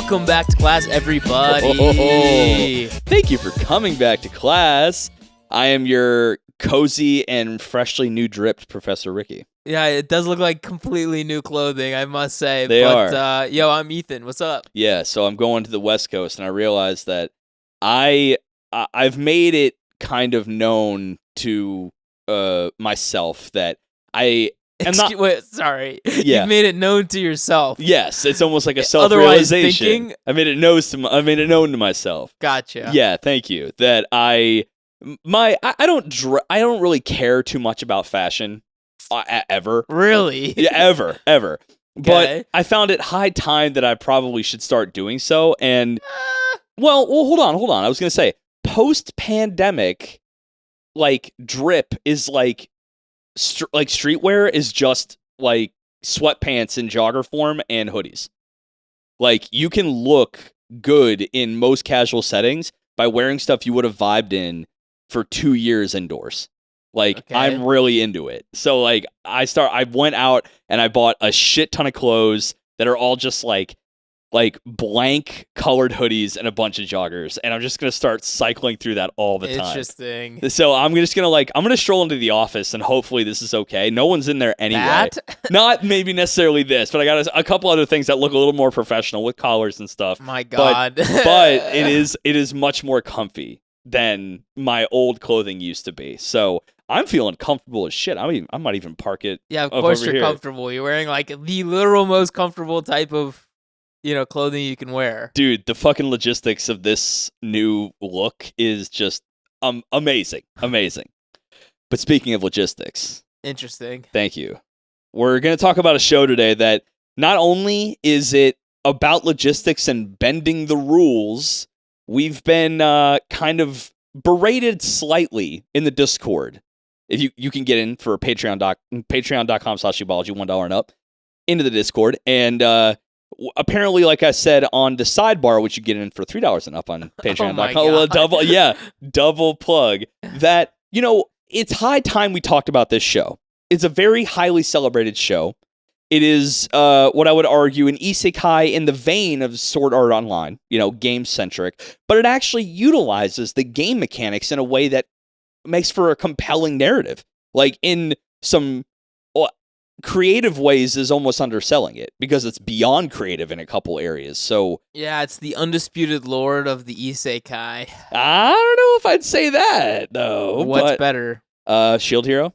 Welcome back to class, everybody. Thank you for coming back to class. I am your cozy and freshly new dripped Professor Ricky. Yeah, it does look like completely new clothing, I must say. They but, are. Yo, I'm Ethan. What's up? Yeah, so I'm going to the West Coast, and I realized that I've made it kind of known to myself that I am not. Wait, sorry. Yeah. You've made it known to yourself. Yes, it's almost like a Otherwise self-realization. thinking? I made it known to myself. Gotcha. Yeah, thank you. That I don't really care too much about fashion ever. Really? Yeah, ever. Okay. But I found it high time that I probably should start doing so. And well, hold on. I was gonna say post-pandemic, like drip is like streetwear is just like sweatpants in jogger form and hoodies. Like you can look good in most casual settings by wearing stuff you would have vibed in for 2 years indoors. Like, Okay. I'm really into it. So, like, I went out and I bought a shit ton of clothes that are all just, like blank colored hoodies and a bunch of joggers. And I'm just going to start cycling through that all the time. Interesting. So, I'm going to stroll into the office and hopefully this is okay. No one's in there anyway. That? Not maybe necessarily this, but I got a couple other things that look a little more professional with collars and stuff. My God. But it is much more comfy than my old clothing used to be. So I'm feeling comfortable as shit. I might even park it. Yeah, of up course over you're here. comfortable. You're wearing like the literal most comfortable type of, clothing you can wear. Dude, the fucking logistics of this new look is just amazing. Amazing. But speaking of logistics, Interesting. thank you. We're going to talk about a show today that not only is it about logistics and bending the rules, we've been kind of berated slightly in the Discord. If you can get in for patreon.com/weebology, $1 and up, into the Discord. And apparently, like I said on the sidebar, which you get in for $3 and up on patreon.com. Oh my God. Double plug. That, it's high time we talked about this show. It's a very highly celebrated show. It is what I would argue an isekai in the vein of Sword Art Online, game-centric, but it actually utilizes the game mechanics in a way that makes for a compelling narrative. Like, in some creative ways is almost underselling it, because it's beyond creative in a couple areas. So Yeah, it's the undisputed lord of the Isekai. I don't know if I'd say that, though. What's better? Shield Hero?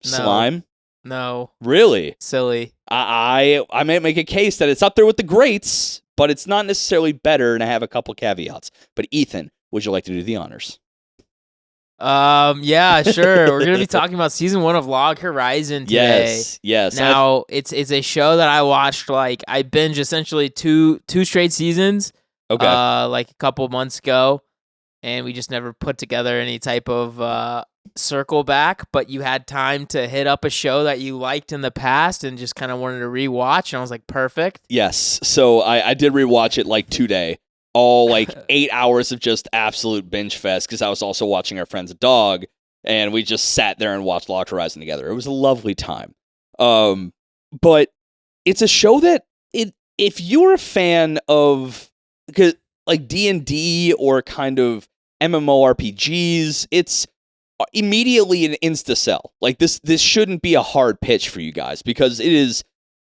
No. Slime? No. Really? Silly. I might make a case that it's up there with the greats, but it's not necessarily better, and I have a couple caveats. But Ethan, would you like to do the honors? Yeah, sure. We're gonna be talking about season 1 of Log Horizon today. Yes. Now, it's a show that I watched, I binged essentially two straight seasons. Okay. Like a couple months ago, and we just never put together any type of circle back. But you had time to hit up a show that you liked in the past and just kind of wanted to rewatch, and I was like, perfect. Yes. So I did rewatch it today. All 8 hours of just absolute binge fest, because I was also watching our friend's dog, and we just sat there and watched Locked Horizon together. It was a lovely time. But it's a show that if you're a fan of D&D or kind of MMORPGs, it's immediately an insta-sell. This shouldn't be a hard pitch for you guys, because it is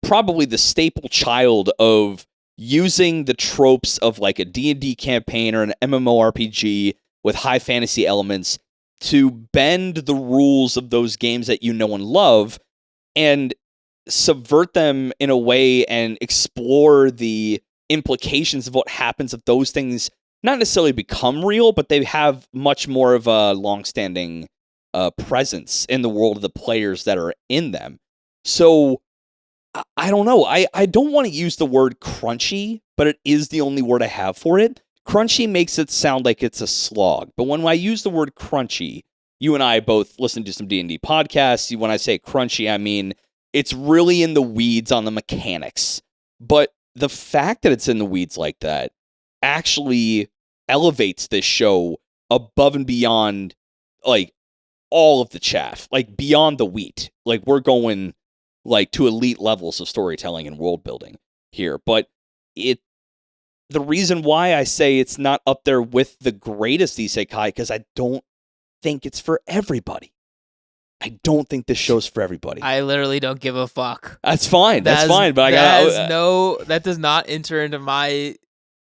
probably the staple child of using the tropes of a D&D campaign or an MMORPG with high fantasy elements to bend the rules of those games that you know and love and subvert them in a way and explore the implications of what happens if those things not necessarily become real, but they have much more of a long-standing presence in the world of the players that are in them. So I don't know. I don't want to use the word crunchy, but it is the only word I have for it. Crunchy makes it sound like it's a slog. But when I use the word crunchy, you and I both listen to some D&D podcasts. When I say crunchy, I mean it's really in the weeds on the mechanics. But the fact that it's in the weeds like that actually elevates this show above and beyond all of the chaff, beyond the wheat. We're going to elite levels of storytelling and world building here. But the reason why I say it's not up there with the greatest isekai, because I don't think it's for everybody. I don't think this show's for everybody. I literally don't give a fuck. That's fine. That's fine. But that does not enter into my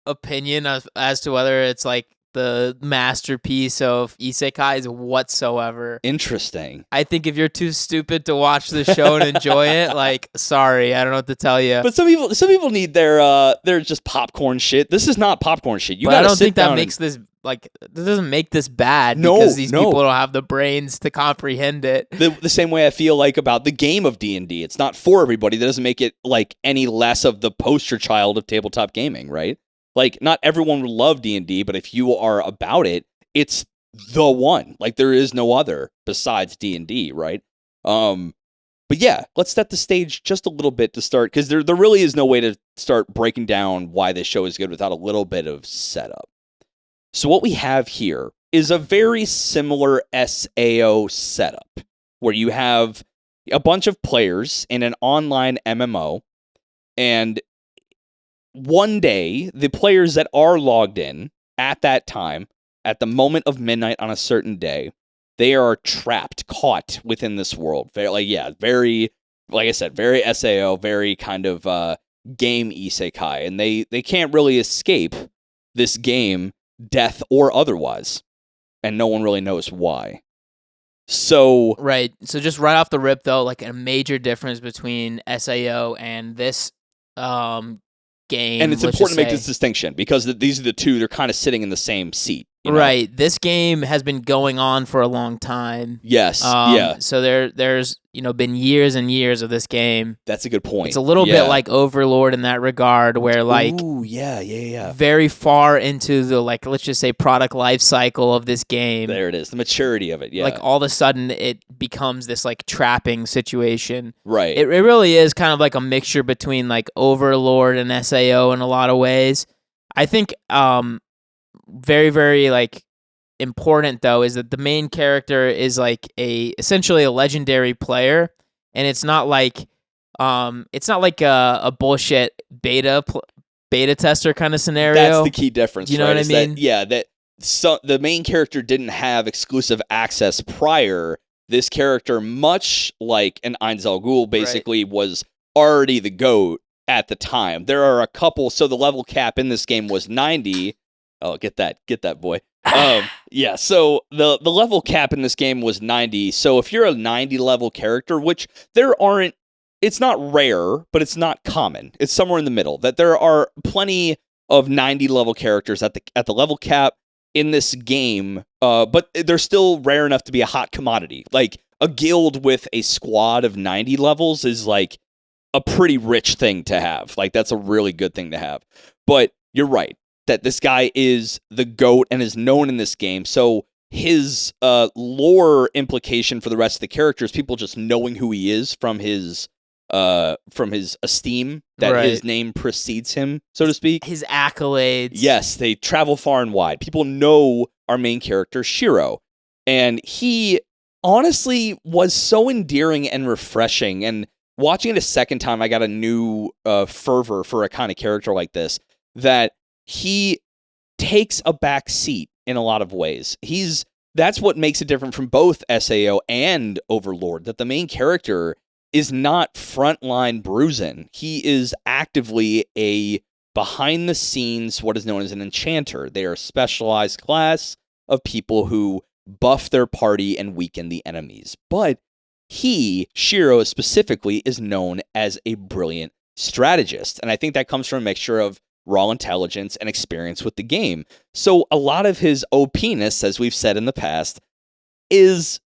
opinion as to whether it's like the masterpiece of isekais whatsoever. Interesting. I think if you're too stupid to watch the show and enjoy it, like, sorry, I don't know what to tell you. But some people need their just popcorn shit. This is not popcorn shit. I don't think that makes this like, this doesn't make this bad because these people don't have the brains to comprehend it. The same way I feel like about the game of D&D. It's not for everybody. That doesn't make it like any less of the poster child of tabletop gaming, right? Like, not everyone will love D&D, but if you are about it, it's the one. Like, there is no other besides D&D, right? But yeah, let's set the stage just a little bit to start, because there really is no way to start breaking down why this show is good without a little bit of setup. So what we have here is a very similar SAO setup, where you have a bunch of players in an online MMO, and one day, the players that are logged in at that time, at the moment of midnight on a certain day, they are trapped, caught within this world. Very, like I said, very SAO, very kind of game isekai. And they can't really escape this game, death or otherwise. And no one really knows why. So... Right. So just right off the rip, though, like a major difference between SAO and this game. And it's important to make this distinction, because these are the two, they're kind of sitting in the same seat. You know? Right. This game has been going on for a long time. Yes. Yeah. So there's been years and years of this game. That's a good point. It's a little bit like Overlord in that regard, where like, ooh, yeah. very far into the, like, let's just say, product life cycle of this game. There it is, the maturity of it. Yeah. Like, all of a sudden it becomes this like trapping situation. Right. It really is kind of like a mixture between like Overlord and SAO in a lot of ways. I think very, very like important though is that the main character is like essentially a legendary player, and it's not like a bullshit beta tester kind of scenario. That's the key difference. You know right? what I mean? The main character didn't have exclusive access prior. This character, much like an Ainz al Ghul, basically was already the GOAT at the time. There are a couple, so the level cap in this game was 90. Oh, get that, boy. Yeah, so the level cap in this game was 90. So if you're a 90 level character, which it's not rare, but it's not common. It's somewhere in the middle. That there are plenty of 90 level characters at the level cap in this game, but they're still rare enough to be a hot commodity. Like, a guild with a squad of 90 levels is like a pretty rich thing to have. Like, that's a really good thing to have. But you're right that this guy is the GOAT and is known in this game. So his lore implication for the rest of the characters, people just knowing who he is from his esteem, that his name precedes him, so to speak. His accolades. Yes, they travel far and wide. People know our main character, Shiro. And he honestly was so endearing and refreshing. And watching it a second time, I got a new fervor for a kind of character like this, that he takes a back seat in a lot of ways. That's what makes it different from both SAO and Overlord, that the main character is not frontline bruising. He is actively a behind the scenes, what is known as an enchanter. They are a specialized class of people who buff their party and weaken the enemies. But Shiro specifically, is known as a brilliant strategist. And I think that comes from a mixture of raw intelligence and experience with the game. So a lot of his OP-ness, as we've said in the past, is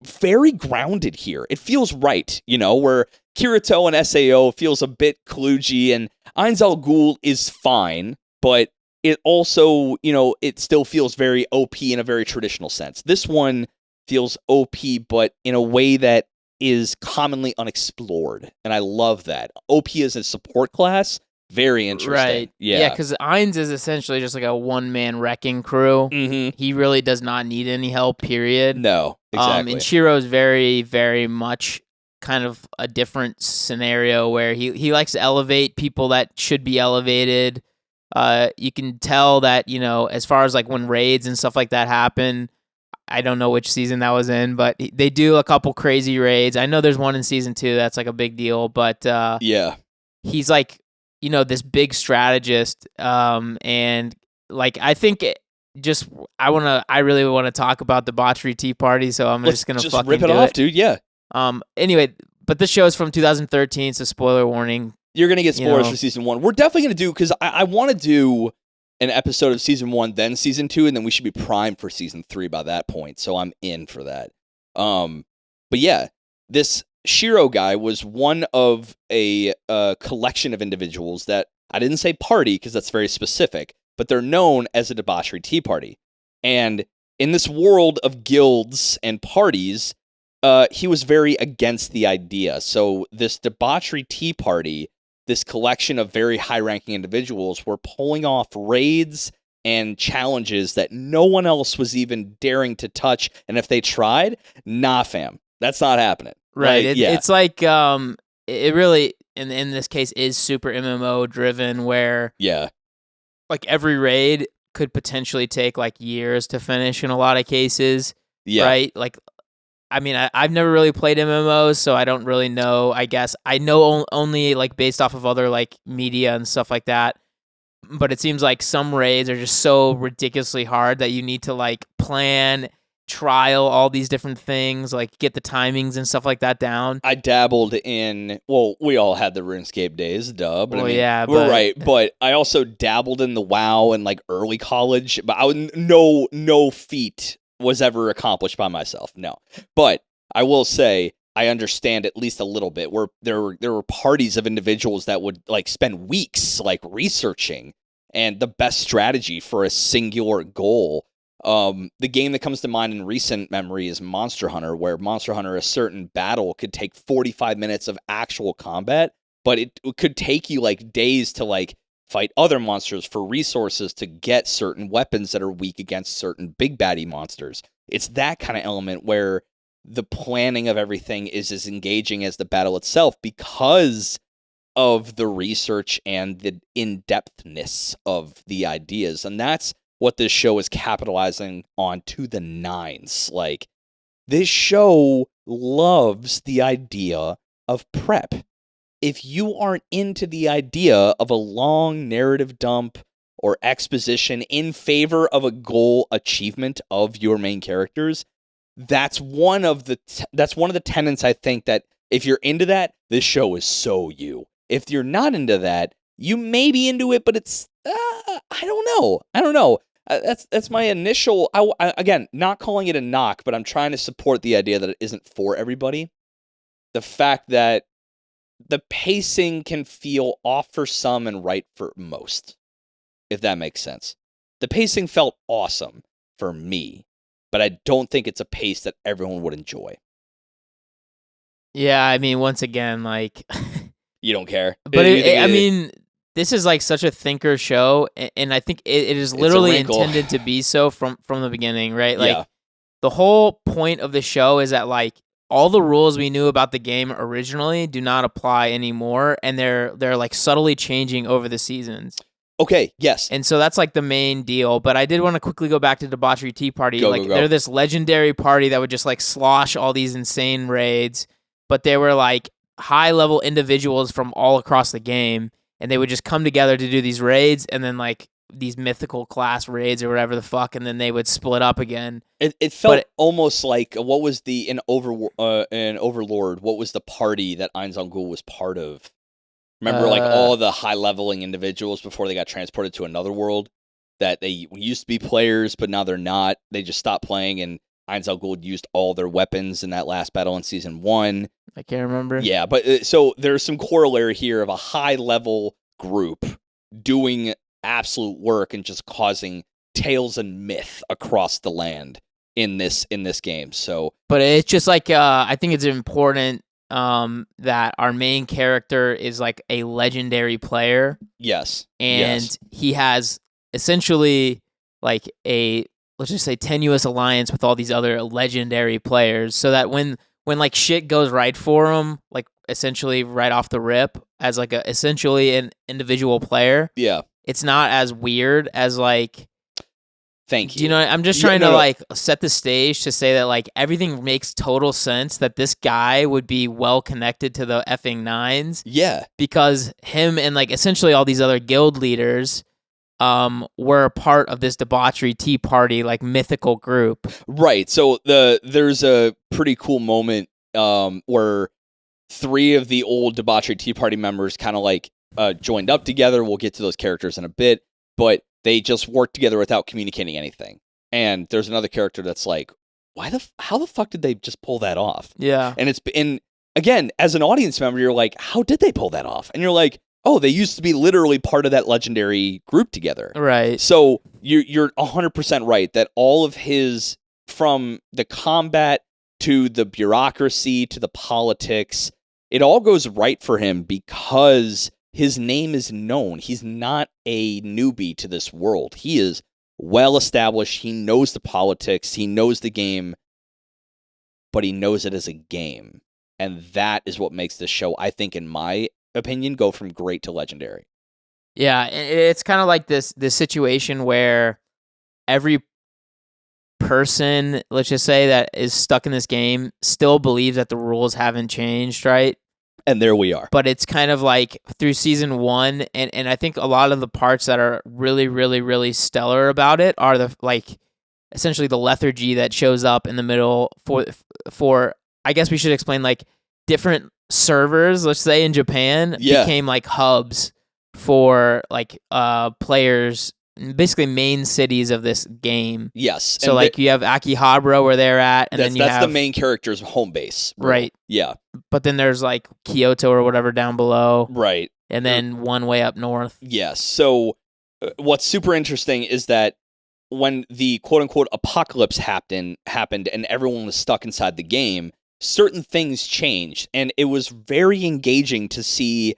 very grounded here. It feels right, where Kirito and SAO feels a bit kludgy, and Ainz al Ghul is fine, but it also, it still feels very OP in a very traditional sense. This one feels OP, but in a way that is commonly unexplored, and I love that. OP as a support class, very interesting. Right. Yeah, because Ainz is essentially just like a one-man wrecking crew. Mm-hmm. He really does not need any help, period. No, exactly. And Shiro's very, very much kind of a different scenario, where he likes to elevate people that should be elevated. You can tell that, as far as like when raids and stuff like that happen, I don't know which season that was in, but they do a couple crazy raids. I know there's one in season 2 that's like a big deal, but yeah, he's like, this big strategist. And like, I think I really want to talk about debauchery tea party, so I'm just gonna fucking rip it do off, dude. Yeah. Anyway, but this show is from 2013, so spoiler warning. You're gonna get spoilers for season 1. We're definitely gonna do, because I want to do an episode of season 1, then season 2, and then we should be primed for season 3 by that point. So I'm in for that. But yeah, this Shiro guy was one of a collection of individuals that I didn't say party because that's very specific, but they're known as a debauchery tea party. And in this world of guilds and parties, he was very against the idea. So this debauchery tea party, this collection of very high-ranking individuals, were pulling off raids and challenges that no one else was even daring to touch. And if they tried, nah, fam, that's not happening. Right. It's like it really in this case is super MMO driven, where like every raid could potentially take like years to finish in a lot of cases. Yeah. Right. Like, I mean, I've never really played MMOs, so I don't really know. I guess I know only like based off of other like media and stuff like that. But it seems like some raids are just so ridiculously hard that you need to like plan, trial all these different things, like get the timings and stuff like that down. I dabbled in, well, we all had the RuneScape days, duh. But well, I mean, yeah, we're right. But I also dabbled in the WoW in like early college, but no feat was ever accomplished by myself. No. But I will say I understand at least a little bit, where there were parties of individuals that would like spend weeks like researching and the best strategy for a singular goal. The game that comes to mind in recent memory is Monster Hunter, where Monster Hunter, a certain battle could take 45 minutes of actual combat, but it could take you like days to like fight other monsters for resources to get certain weapons that are weak against certain big baddie monsters. It's that kind of element where the planning of everything is as engaging as the battle itself, because of the research and the in-depthness of the ideas. And that's what this show is capitalizing on to the nines. Like, this show loves the idea of prep. If you aren't into the idea of a long narrative dump or exposition in favor of a goal achievement of your main characters, that's one of the tenets, I think, that if you're into that, this show is so you. If you're not into that, you may be into it, but it's I don't know. That's my initial. Again, not calling it a knock, but I'm trying to support the idea that it isn't for everybody. The fact that the pacing can feel off for some and right for most, if that makes sense. The pacing felt awesome for me, but I don't think it's a pace that everyone would enjoy. Yeah, I mean, once again, like you don't care, but I mean, this is like such a thinker show, and I think it is literally intended to be so from the beginning, right? Like, the whole point of the show is that like all the rules we knew about the game originally do not apply anymore, and they're like subtly changing over the seasons. Okay, yes. And so that's like the main deal. But I did want to quickly go back to Debauchery Tea Party. Go. They're this legendary party that would just like slosh all these insane raids, but they were like high-level individuals from all across the game, and they would just come together to do these raids, and then like these mythical class raids or whatever the fuck, and then they would split up again. It felt almost like, what was in Overlord, what was the party that Ainz Al Ghul was part of? Remember, like, all the high-leveling individuals before they got transported to another world, that they used to be players, but now they're not. They just stopped playing, and Ainz Al Ghul used all their weapons in that last battle in Season 1. I can't remember. Yeah, but so there's some corollary here of a high-level group doing absolute work and just causing tales and myth across the land in this game. So, but it's just like I think it's important that our main character is like a legendary player. Yes. And he has essentially like a, let's just say, tenuous alliance with all these other legendary players, so that when like shit goes right for him, like essentially right off the rip as like essentially an individual player, it's not as weird as like. Thank you. Do you know? I'm just trying to like set the stage to say that like everything makes total sense that this guy would be well connected to the effing Nines. Yeah, because him and like essentially all these other guild leaders were a part of this debauchery tea party like mythical group. Right. So there's a pretty cool moment where 3 of the old debauchery tea party members kind of like joined up together. We'll get to those characters in a bit, but they just worked together without communicating anything. And there's another character that's like, how the fuck did they just pull that off? Yeah. And again, as an audience member, you're like, how did they pull that off? And you're like, oh, they used to be literally part of that legendary group together. Right. So you're 100% right that all of his, from the combat to the bureaucracy to the politics, it all goes right for him because his name is known. He's not a newbie to this world. He is well established. He knows the politics. He knows the game, but he knows it as a game. And that is what makes this show, I think, in my opinion, go from great to legendary. Yeah, it's kind of like this situation where every person, let's just say, that is stuck in this game still believes that the rules haven't changed, right? And there we are. But it's kind of like through season 1, and I think a lot of the parts that are really, really, really stellar about it are the like essentially the lethargy that shows up in the middle for I guess we should explain like different servers, let's say in Japan, became like hubs for like players, basically main cities of this game. Yes. So like you have Akihabara where they're at, and then that's the main character's home base. Right. Yeah. But then there's like Kyoto or whatever down below. Right. And then one way up north. Yes. So what's super interesting is that when the quote-unquote apocalypse happened and everyone was stuck inside the game, certain things changed. And it was very engaging to see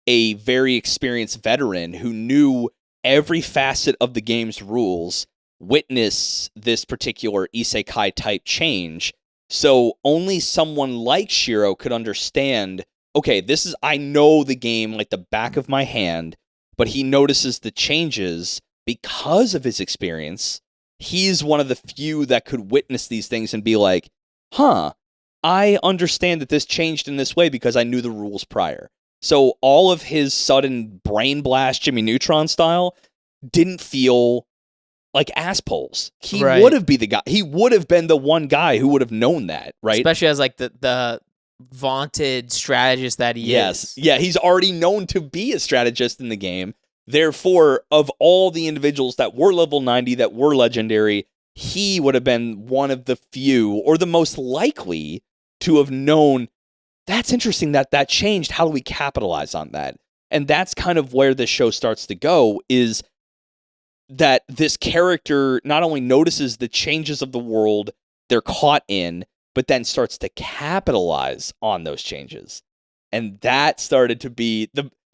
a very experienced veteran who knew every facet of the game's rules witness this particular isekai type change. So only someone like Shiro could understand, okay, I know the game like the back of my hand, but he notices the changes because of his experience. He's one of the few that could witness these things and be like, I understand that this changed in this way because I knew the rules prior. So all of his sudden brain blast Jimmy Neutron style didn't feel like ass pulls. He would have been the guy. He would have been the one guy who would have known that, right? Especially as like the vaunted strategist that he is. Yeah, he's already known to be a strategist in the game. Therefore, of all the individuals that were level 90 that were legendary, he would have been one of the few or the most likely to have known, that's interesting that changed. How do we capitalize on that? And that's kind of where this show starts to go, is that this character not only notices the changes of the world they're caught in, but then starts to capitalize on those changes. And that started to be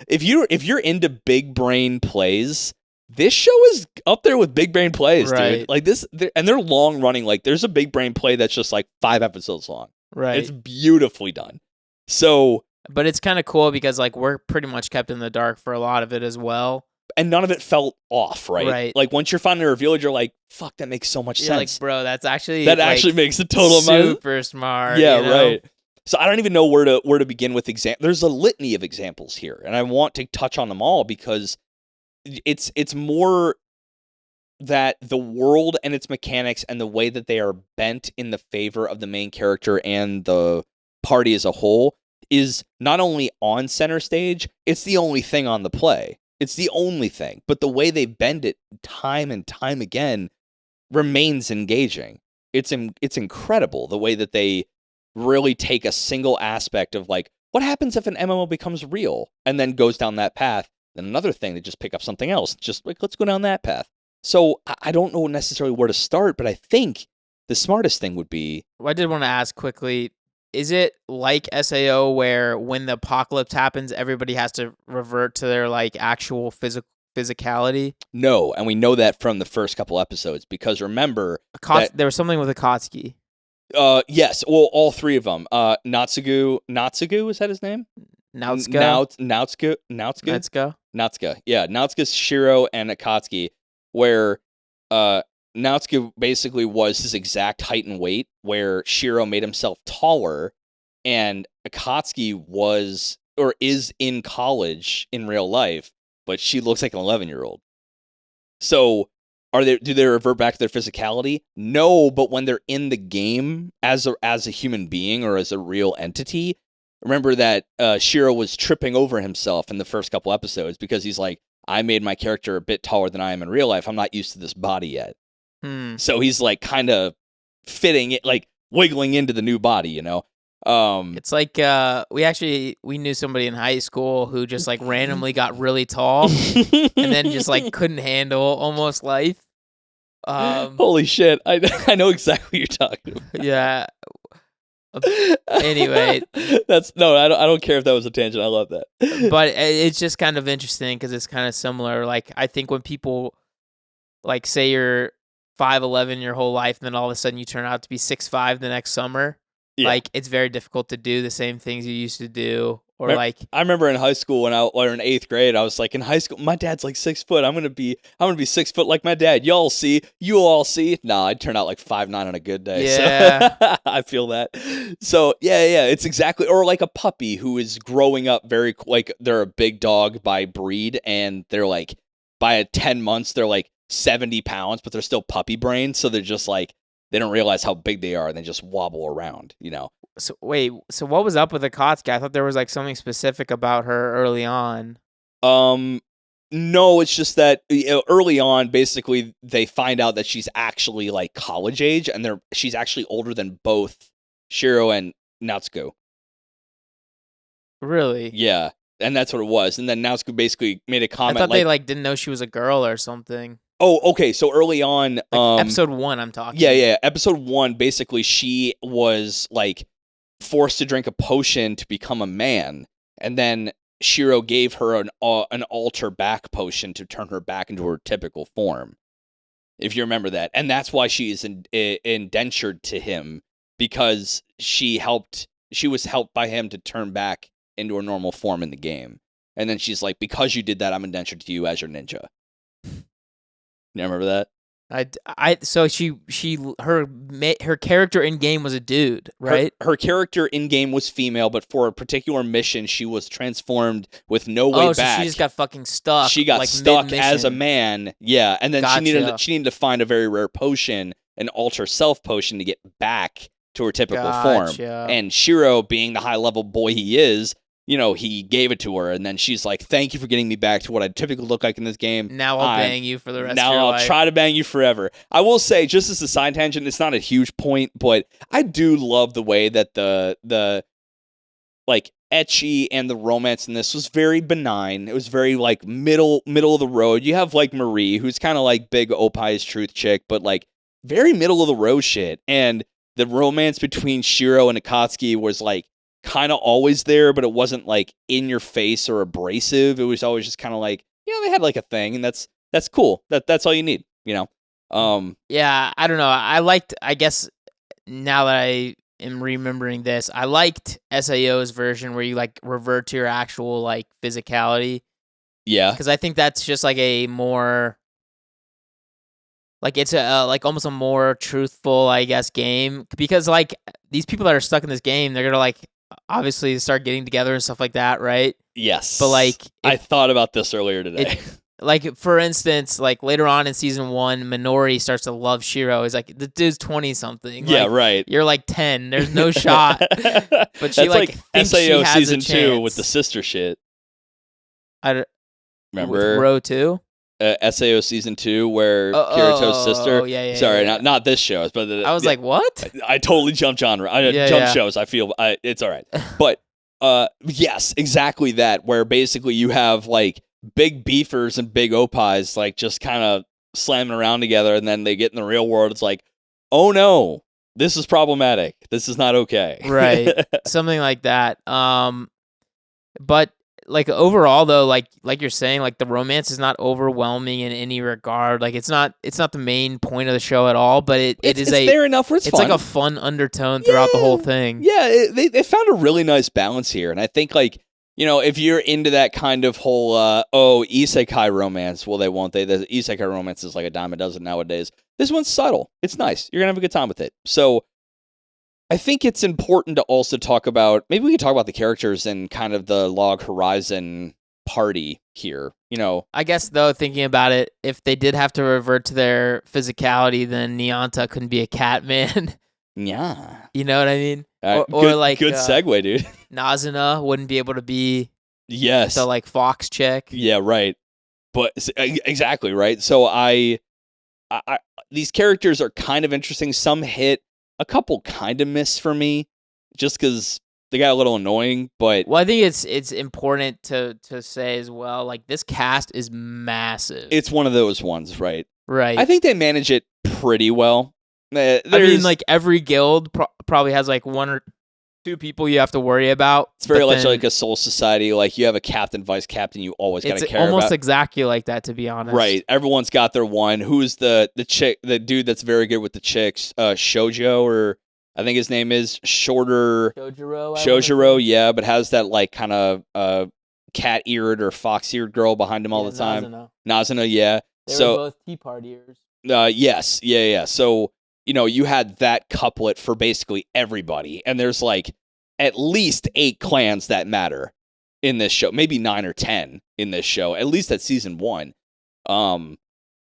if you're into big brain plays, this show is up there with big brain plays, dude. Like this, and they're long running. Like there's a big brain play that's just like 5 episodes long. Right. It's beautifully done. So, but it's kind of cool because like we're pretty much kept in the dark for a lot of it as well. And none of it felt off, right? Right. Like once you're finally revealed, you're like, fuck, that makes so much sense. Like, bro, that's actually actually makes a total amount. Super smart. Yeah, you know? right. So I don't even know where to begin with There's a litany of examples here, and I want to touch on them all because it's more that the world and its mechanics and the way that they are bent in the favor of the main character and the party as a whole is not only on center stage, it's the only thing on the play. It's the only thing. But the way they bend it time and time again remains engaging. It's incredible the way that they really take a single aspect of like, what happens if an MMO becomes real and then goes down that path? Then another thing, they just pick up something else. Just like, let's go down that path. So I don't know necessarily where to start, but I think the smartest thing would be... Well, I did want to ask quickly, is it like SAO where when the apocalypse happens, everybody has to revert to their like actual physicality? No, and we know that from the first couple episodes because remember... there was something with Akatsuki. Yes, well, all 3 of them. Natsugu, is that his name? Nautsuka. Natsuka. Yeah, Natsuka, Shiro, and Akatsuki, where Natsuka basically was his exact height and weight, where Shiro made himself taller, and Akatsuki was or is in college in real life, but she looks like an 11-year-old. So do they revert back to their physicality? No, but when they're in the game as a human being or as a real entity, remember that Shiro was tripping over himself in the first couple episodes because he's like, I made my character a bit taller than I am in real life. I'm not used to this body yet. So he's like kind of fitting it, like wiggling into the new body, you know? It's like we knew somebody in high school who just like randomly got really tall and then just like couldn't handle almost life. Holy shit. I know exactly what you're talking about. Yeah. Anyway, I don't care if that was a tangent. I love that. But it's just kind of interesting because it's kind of similar. Like, I think when people like say you're 5'11" your whole life, and then all of a sudden you turn out to be 6'5" the next summer, like it's very difficult to do the same things you used to do. Or I remember in high school when or in 8th grade, I was like, in high school, my dad's like 6 foot. I'm gonna be 6 foot like my dad. You'll all see. Nah, I'd turn out like 5'9" on a good day. Yeah, so, I feel that. So yeah, it's exactly, or like a puppy who is growing up very like they're a big dog by breed, and they're like by 10 months they're like 70 pounds, but they're still puppy brain, so they're just like they don't realize how big they are, and they just wobble around, you know. So wait, so what was up with Akatsuki? I thought there was like something specific about her early on. No, it's just that early on, basically, they find out that she's actually like college age, and she's actually older than both Shiro and Natsuko. Really? Yeah, and that's what it was. And then Natsuko basically made a comment. I thought they like didn't know she was a girl or something. Oh, okay. So early on, like episode 1, I'm talking. Yeah. Episode 1, basically, she was like forced to drink a potion to become a man, and then Shiro gave her an alter back potion to turn her back into her typical form, if you remember that. And that's why she is indentured to him, because she was helped by him to turn back into her normal form in the game. And then she's like, because you did that, I'm indentured to you as your ninja. You remember that? So her character in game was a dude, right? Her character in game was female, but for a particular mission, she was transformed with no way back. So she just got fucking stuck. She got like, stuck mid-mission. as a man, yeah, and then Gotcha. she needed to find a very rare potion, an alter self potion, to get back to her typical form. And Shiro, being the high level boy he is, you know, he gave it to her, and then she's like, thank you for getting me back to what I typically look like in this game. Now I'll bang you for the rest of your Now life. I'll try to bang you forever. I will say, just as a side tangent, it's not a huge point, but I do love the way that the like ecchi and the romance in this was very benign. It was very like middle of the road. You have like Marie, who's kind of like big Opai's truth chick, but like very middle of the road shit. And the romance between Shiro and Akatsuki was like kind of always there, but it wasn't like in your face or abrasive. It was always just kind of like, you know, they had like a thing, and that's cool. That's all you need, you know. Yeah, I don't know. I guess now that I am remembering this, I liked SAO's version where you like revert to your actual like physicality. Yeah, because I think that's just like a more like it's a like almost a more truthful, I guess, game, because like these people that are stuck in this game, they're gonna like obviously start getting together and stuff like that, right? Yes. But like I thought about this earlier today. Like, for instance, like later on in season 1, Minori starts to love Shiro. He's like, the dude's 20-something. Yeah, like, right. You're like 10. There's no shot. But she that's like thinks SAO she has season a 2 chance. with the sister shit. Remember? With Row 2? SAO season 2 where Kirito's sister. Oh, yeah. Sorry, yeah. not this show, but I was like, what? I totally jumped genre. Jump shows. I feel it's all right. But yes, exactly that. Where basically you have like big beefers and big opais like just kind of slamming around together, and then they get in the real world. It's like, oh no, this is problematic. This is not okay. Right. Something like that. But like overall though, like you're saying, like the romance is not overwhelming in any regard. Like it's not the main point of the show at all, but it's fair enough where it's fun. Like a fun undertone throughout the whole thing. Yeah, they found a really nice balance here, and I think like if you're into that kind of whole, isekai romance, well, they won't. The isekai romance is like a dime a dozen nowadays. This one's subtle. It's nice. You're going to have a good time with it. So I think it's important to also talk about, maybe we could talk about the characters and kind of the Log Horizon party here. I guess, though, thinking about it, if they did have to revert to their physicality, then Nyanta couldn't be a cat man. Yeah. You know what I mean? Or good, like good segue, dude. Nazuna wouldn't be able to be the like fox chick. Yeah, right. But exactly right. So I these characters are kind of interesting. Some hit, a couple kind of miss for me, just because they got a little annoying. But I think it's important to say as well. Like, this cast is massive. It's one of those ones, right? Right. I think they manage it pretty well. I mean, like, every guild probably has like one or two people you have to worry about. It's very much like a soul society. Like, you have a captain, vice captain. You always got to care about. It's almost exactly like that, to be honest. Right. Everyone's got their one. Who's the chick? The dude that's very good with the chicks. Shoujo, or I think his name is Shorter. Shojiro. Yeah, but has that like kind of cat-eared or fox-eared girl behind him all the time. Nazuna. Yeah. They were both tea partiers. Yes. Yeah. So, you had that couplet for basically everybody. And there's like at least 8 clans that matter in this show. Maybe 9 or 10 in this show, at least at season 1.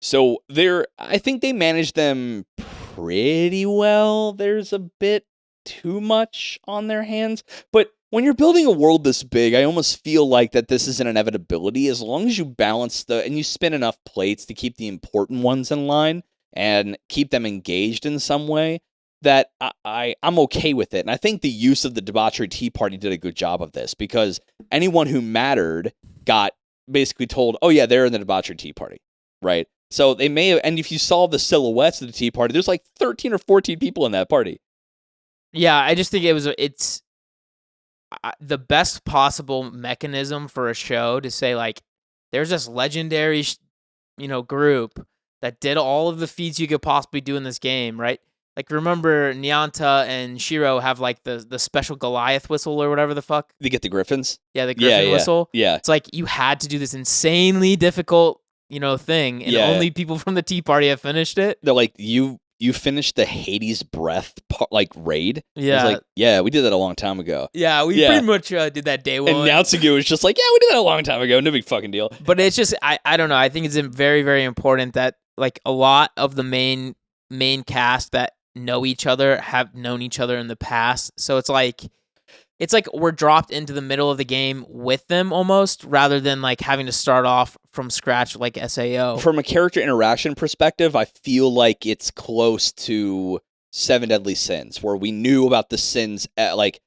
So I think they managed them pretty well. There's a bit too much on their hands. But when you're building a world this big, I almost feel like that this is an inevitability. As long as you balance and you spin enough plates to keep the important ones in line and keep them engaged in some way, that I'm okay with it. And I think the use of the Debauchery Tea Party did a good job of this, because anyone who mattered got basically told, oh yeah, they're in the Debauchery Tea Party, right? So they may have, and if you saw the silhouettes of the Tea Party, there's like 13 or 14 people in that party. Yeah, I just think it's the best possible mechanism for a show to say, like, there's this legendary, group that did all of the feats you could possibly do in this game, right? Like, remember Nyanta and Shiro have like the special Goliath whistle or whatever the fuck? They get the griffins? Yeah, the griffin whistle. Yeah. It's like you had to do this insanely difficult, thing, and only people from the Tea Party have finished it. They're like, you finished the Hades Breath raid? Yeah. Like, yeah, we did that a long time ago. Yeah, we pretty much did that day one. And Natsugu was just like, yeah, we did that a long time ago. No big fucking deal. But it's just, I don't know. I think it's very, very important that like a lot of the main cast that know each other have known each other in the past. So it's like we're dropped into the middle of the game with them almost, rather than like having to start off from scratch like SAO. From a character interaction perspective, I feel like it's close to 7 Deadly Sins, where we knew about the sins, like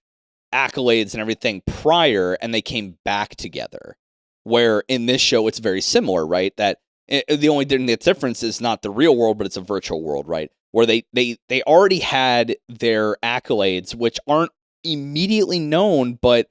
accolades and everything prior, and they came back together. Where in this show, it's very similar, right? That the only difference is not the real world, but it's a virtual world, right? Where they already had their accolades, which aren't immediately known, but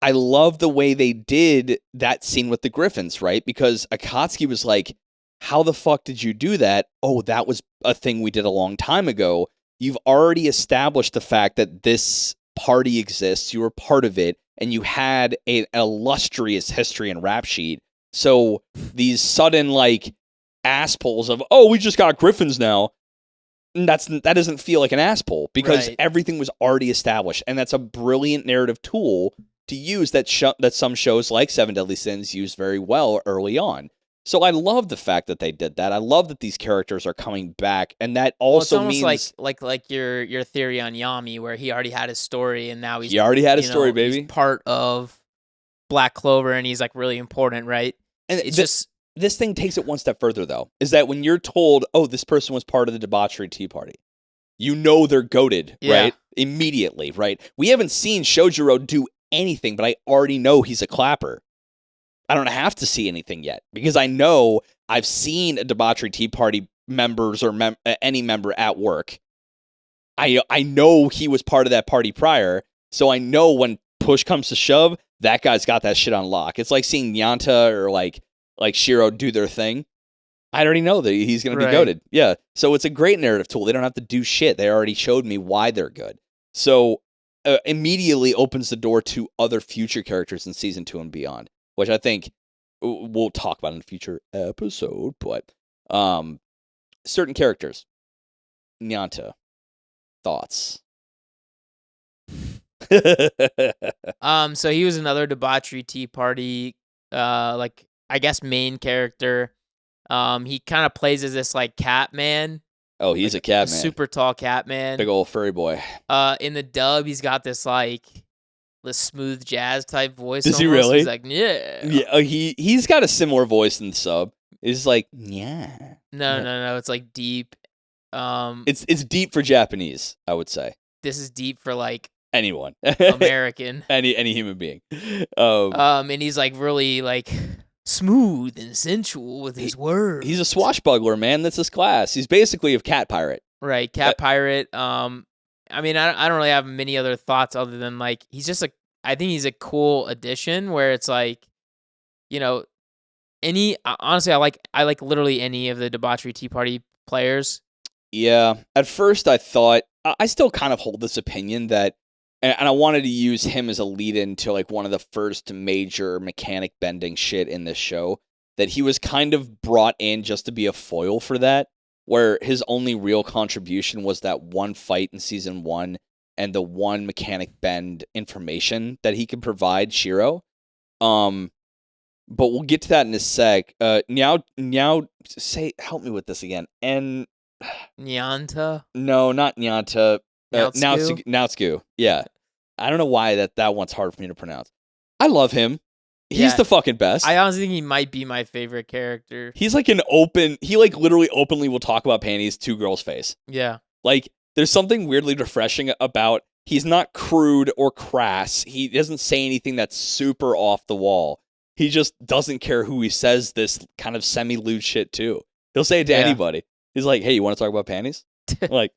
I love the way they did that scene with the Griffins, right? Because Akatsuki was like, how the fuck did you do that? Oh, that was a thing we did a long time ago. You've already established the fact that this party exists, you were part of it, and you had an illustrious history and rap sheet. So these sudden like ass pulls of, oh, we just got Griffins now, that doesn't feel like an ass pull, because everything was already established, and that's a brilliant narrative tool to use that some shows like 7 Deadly Sins use very well early on. So I love the fact that they did that. I love that these characters are coming back, and that also means like your theory on Yami, where he already had his story, and now he already had his story, baby. He's part of Black Clover, and he's like really important, right? And this thing takes it one step further, though, is that when you're told, oh, this person was part of the Debauchery Tea Party, you know they're goated, right? Immediately, right? We haven't seen Shojiro do anything, but I already know he's a clapper. I don't have to see anything yet, because I know I've seen a Debauchery Tea Party members or any member at work. I know he was part of that party prior, so I know when push comes to shove, that guy's got that shit on lock. It's like seeing Nyanta or like Shiro do their thing. I already know that he's going to be goated. Yeah. So it's a great narrative tool. They don't have to do shit. They already showed me why they're good. So immediately opens the door to other future characters in season 2 and beyond, which I think we'll talk about in a future episode. But certain characters, Nyanta, thoughts. So he was another debauchery Tea Party, like I guess main character. He kind of plays as this like cat man. Oh, he's like a cat a man. super tall cat man. Big old furry boy. In the dub, he's got this like this smooth jazz type voice. Does he almost. really? He's like, yeah. Yeah, he's got a similar voice in the sub. It's like, yeah. No. It's like deep. It's deep for Japanese, I would say. This is deep for like anyone, American, any human being. And he's like really like smooth and sensual with his words. He's a swashbuckler, man. That's his class. He's basically a cat pirate. Right, cat pirate. I mean, I don't really have many other thoughts other than like he's just I think he's a cool addition where it's like, you know, honestly, I like literally any of the debauchery Tea Party players. Yeah. At first, I thought I still kind of hold this opinion that, and I wanted to use him as a lead-in to like one of the first major mechanic bending shit in this show, that he was kind of brought in just to be a foil for that, where his only real contribution was that one fight in season 1 and the one mechanic bend information that he could provide Shiro. But we'll get to that in a sec. Help me with this again. Nyanta? No, not Nyanta. Naotsugou? Naotsugou. Yeah. I don't know why that one's hard for me to pronounce. I love him. He's the fucking best. I honestly think he might be my favorite character. He's like he like literally openly will talk about panties to girls' face. Yeah. Like, there's something weirdly refreshing about, he's not crude or crass. He doesn't say anything that's super off the wall. He just doesn't care who he says this kind of semi-lewd shit to. He'll say it to anybody. He's like, hey, you want to talk about panties? I'm like,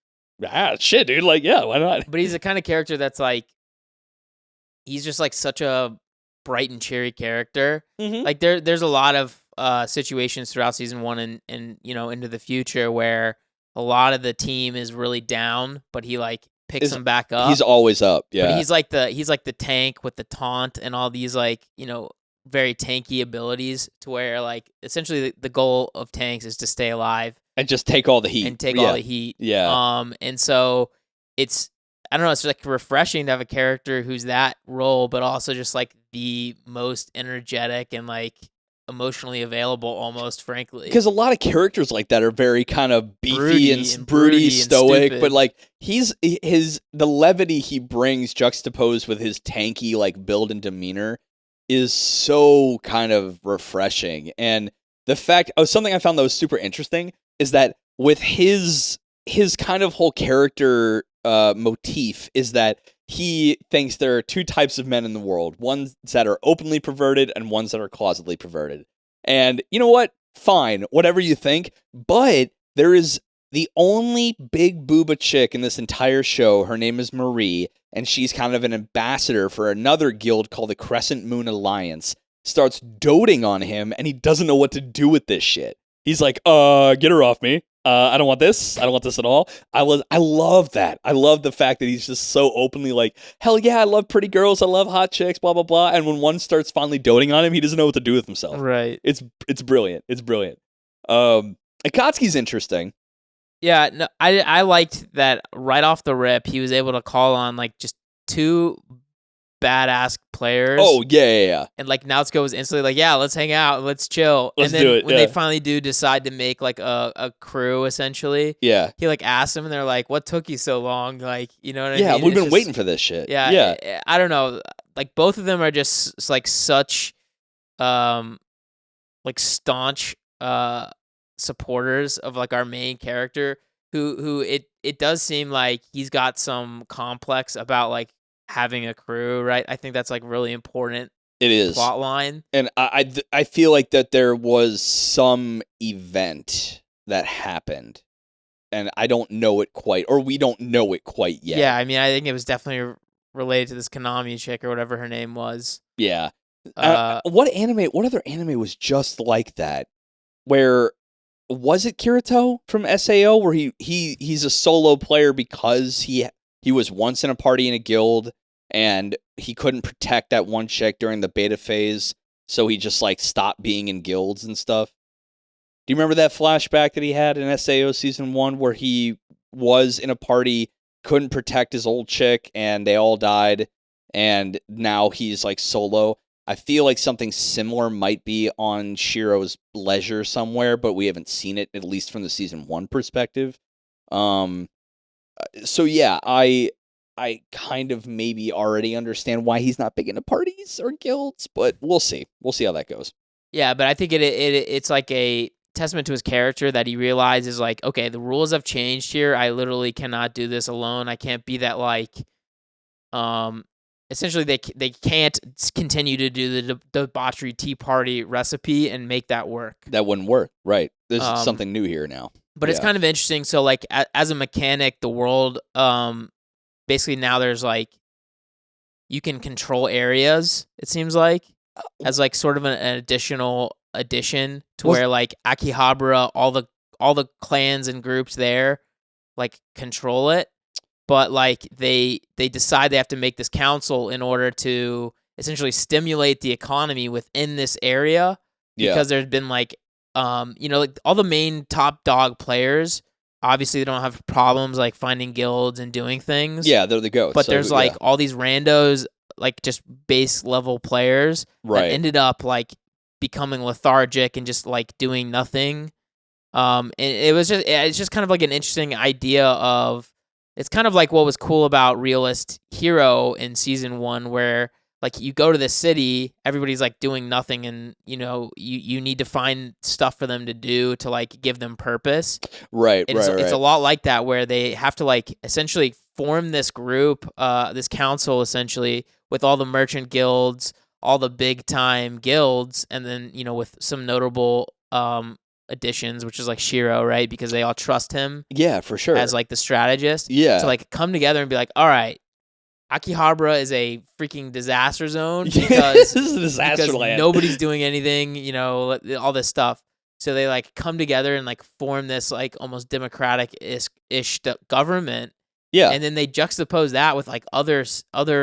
shit, dude. Like, yeah, why not? But he's the kind of character that's like, he's just like such a bright and cheery character. Mm-hmm. Like there's a lot of situations throughout season 1 and you know into the future where a lot of the team is really down, but he like picks them back up. He's always up. Yeah. But he's like the tank with the taunt and all these like, you know, very tanky abilities to where like essentially the goal of tanks is to stay alive and just take all the heat. All the heat. Yeah. And so it's, I don't know, it's like refreshing to have a character who's that role, but also just like the most energetic and like emotionally available almost, frankly. Because a lot of characters like that are very kind of beefy and broody, stoic, and but like the levity he brings juxtaposed with his tanky like build and demeanor is so kind of refreshing. And the fact, something I found that was super interesting is that with his kind of whole character motif is that he thinks there are two types of men in the world, ones that are openly perverted and ones that are closetly perverted. And you know what? Fine, whatever you think, but there is the only big booba chick in this entire show. Her name is Marie, and she's kind of an ambassador for another guild called the Crescent Moon Alliance. Starts doting on him, and he doesn't know what to do with this shit. He's like, get her off me. I don't want this. I don't want this at all. I love that. I love the fact that he's just so openly like, hell yeah, I love pretty girls. I love hot chicks, blah, blah, blah. And when one starts finally doting on him, he doesn't know what to do with himself. Right. It's brilliant. It's brilliant. Akatsuki's interesting. Yeah, no, I liked that right off the rip, he was able to call on like just two badass players. Oh, yeah. And like Naotsugou was instantly like, yeah, let's hang out, let's chill. Let's and then do it, when they finally do decide to make like a crew, essentially, yeah, he like asked them and they're like, what took you so long? Like, you know what I mean? Yeah, we've been waiting for this shit. Yeah. I don't know. Like both of them are just like such like staunch supporters of like our main character who it does seem like he's got some complex about like having a crew, right? I think that's like really important. It is plot line. And I feel like that there was some event that happened and I don't know it quite, or we don't know it quite yet. Yeah, I mean, I think it was definitely related to this Konami chick or whatever her name was. Yeah. What other anime was just like that? Where was it Kirito from SAO where he's a solo player because he was once in a party in a guild and he couldn't protect that one chick during the beta phase, so he just like stopped being in guilds and stuff. Do you remember that flashback that he had in SAO Season 1 where he was in a party, couldn't protect his old chick, and they all died, and now he's like solo? I feel like something similar might be on Shiro's leisure somewhere, but we haven't seen it, at least from the Season 1 perspective. So yeah, I kind of maybe already understand why he's not big into parties or guilds, but we'll see. We'll see how that goes. Yeah, but I think it's like a testament to his character that he realizes, like, okay, the rules have changed here. I literally cannot do this alone. I can't be that, like, essentially they can't continue to do the debauchery tea party recipe and make that work. That wouldn't work, right? There's something new here now. But it's kind of interesting. So, like, as a mechanic, the world, basically now there's, like, you can control areas, it seems like, as, like, sort of an additional addition to where, like, Akihabara, all the clans and groups there, like, control it. But, like, they decide they have to make this council in order to essentially stimulate the economy within this area, because there's been, like, like all the main top dog players, obviously they don't have problems like finding guilds and doing things. Yeah, they're the goats. But there's like all these randos, like just base level players that ended up like becoming lethargic and just like doing nothing. And it's just kind of like an interesting idea of, it's kind of like what was cool about Realist Hero in Season 1, where like you go to the city, everybody's like doing nothing, and you need to find stuff for them to do to like give them purpose. Right. It's a lot like that, where they have to like essentially form this group, this council essentially, with all the merchant guilds, all the big time guilds, and then with some notable additions, which is like Shiro, right? Because they all trust him. Yeah, for sure. As like the strategist. Yeah. To like come together and be like, all right, Akihabara is a freaking disaster zone because, this is a disaster land. Nobody's doing anything, all this stuff. So they like come together and like form this like almost democratic-ish government. Yeah. And then they juxtapose that with like other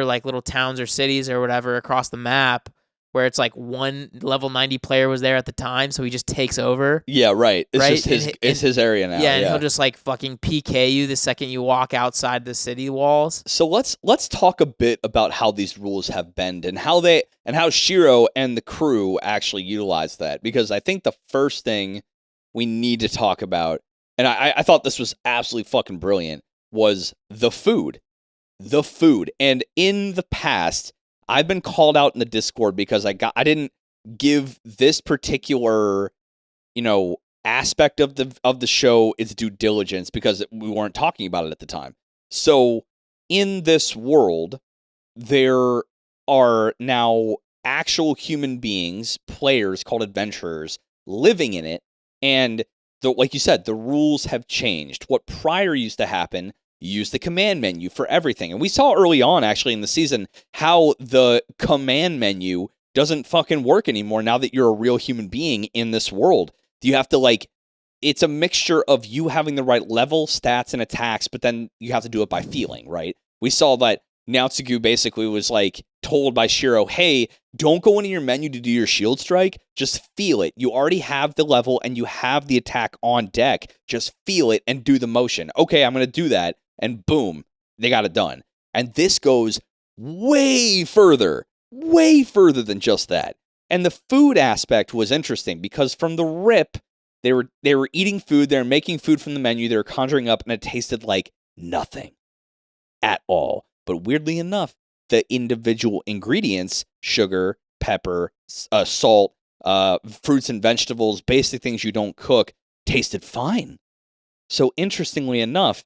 like little towns or cities or whatever across the map, where it's like one level 90 player was there at the time, so he just takes over. Yeah, right. It's just his area now. Yeah, and he'll just like fucking PK you the second you walk outside the city walls. So let's talk a bit about how these rules have bent and how Shiro and the crew actually utilize that, because I think the first thing we need to talk about, and I thought this was absolutely fucking brilliant, was the food. The food. And in the past, I've been called out in the Discord because I didn't give this particular, aspect of the show its due diligence because we weren't talking about it at the time. So in this world, there are now actual human beings, players called adventurers, living in it, and like you said, the rules have changed. What prior used to happen, you use the command menu for everything. And we saw early on, actually, in the season, how the command menu doesn't fucking work anymore now that you're a real human being in this world. You have to, it's a mixture of you having the right level, stats, and attacks, but then you have to do it by feeling, right? We saw that Naotsugu basically was, told by Shiro, hey, don't go into your menu to do your shield strike, just feel it. You already have the level and you have the attack on deck. Just feel it and do the motion. Okay, I'm going to do that. And boom, they got it done. And this goes way further than just that. And the food aspect was interesting because from the rip, they were eating food, they were making food from the menu, they were conjuring up, and it tasted like nothing at all. But weirdly enough, the individual ingredients, sugar, pepper, salt, fruits and vegetables, basic things you don't cook, tasted fine. So interestingly enough,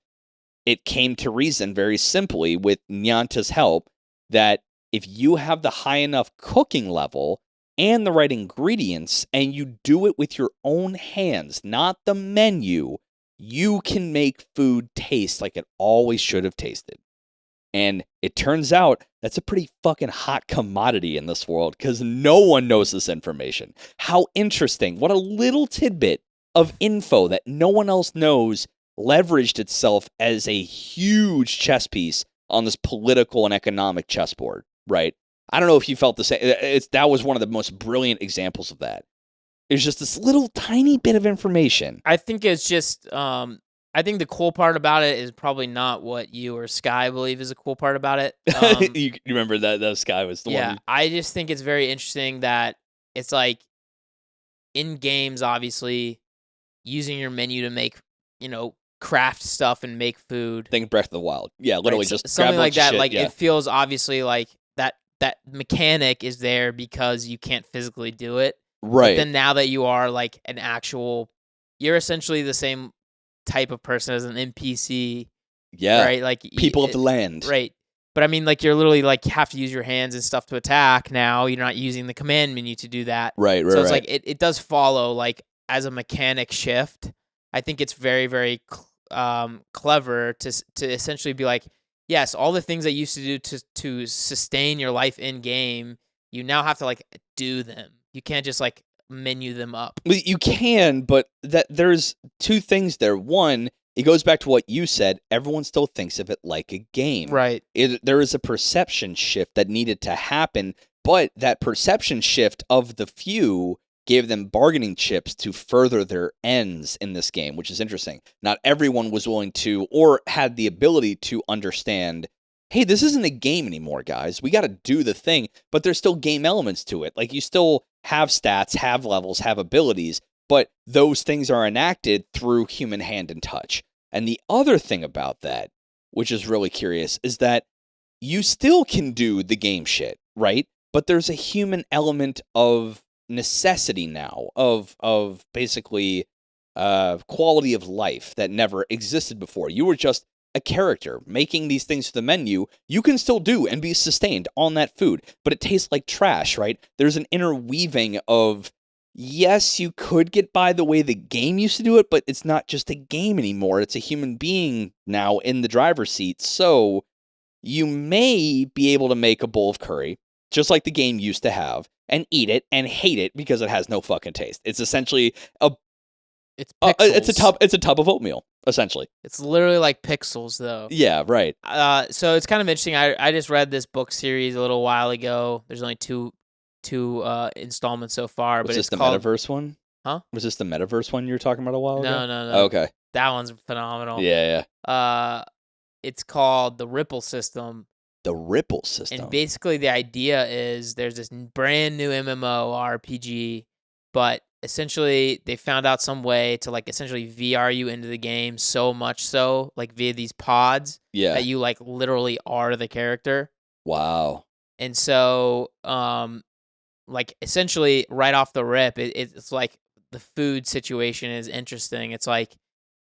it came to reason very simply with Nyanta's help that if you have the high enough cooking level and the right ingredients, and you do it with your own hands, not the menu, you can make food taste like it always should have tasted. And it turns out that's a pretty fucking hot commodity in this world because no one knows this information. How interesting. What a little tidbit of info that no one else knows leveraged itself as a huge chess piece on this political and economic chessboard, right? I don't know if you felt the same. That was one of the most brilliant examples of that. It's just this little tiny bit of information. I think it's just, I think the cool part about it is probably not what you or Sky believe is a cool part about it. You remember that Sky was the one? Yeah, I just think it's very interesting that it's like in games, obviously, using your menu to make, craft stuff and make food. Think Breath of the Wild. Yeah, literally right? just Something like that. Shit, like yeah. It feels obviously like that mechanic is there because you can't physically do it. Right. But then now that you are like you're essentially the same type of person as an NPC. Yeah. Right. Like people of the land. Right. But I mean, like you're literally like have to use your hands and stuff to attack now. You're not using the command menu to do that. Right. So it's like it does follow like as a mechanic shift. I think it's very, very clever to essentially be like, yes, all the things that you used to do to sustain your life in game, you now have to like do them. You can't just like menu them up. You can, but there's two things there. One, it goes back to what you said. Everyone still thinks of it like a game. Right. There is a perception shift that needed to happen, but that perception shift of the few gave them bargaining chips to further their ends in this game, which is interesting. Not everyone was willing to or had the ability to understand, hey, this isn't a game anymore, guys. We got to do the thing, but there's still game elements to it. Like you still have stats, have levels, have abilities, but those things are enacted through human hand and touch. And the other thing about that, which is really curious, is that you still can do the game shit, right? But there's a human element of necessity now, of basically quality of life that never existed before. You were just a character making these things to the menu. You can still do and be sustained on that food, but it tastes like trash, right? There's an interweaving of, yes, you could get by the way the game used to do it, but it's not just a game anymore. It's a human being now in the driver's seat. So you may be able to make a bowl of curry, just like the game used to have, and eat it and hate it because it has no fucking taste. It's essentially it's pixels. It's a tub of oatmeal, essentially. It's literally like pixels, though. Yeah, right. So it's kind of interesting. I just read this book series a little while ago. There's only two installments so far. Was but this it's the called Metaverse one? Huh? Was this the Metaverse one you were talking about a while ago? No. Oh, okay. That one's phenomenal. Yeah. It's called The Ripple System. The Ripple System. And basically the idea is there's this brand new MMORPG, but essentially they found out some way to like essentially VR you into the game so much so like via these pods that you like literally are the character. Wow. And so like essentially right off the rip it's like the food situation is interesting. It's like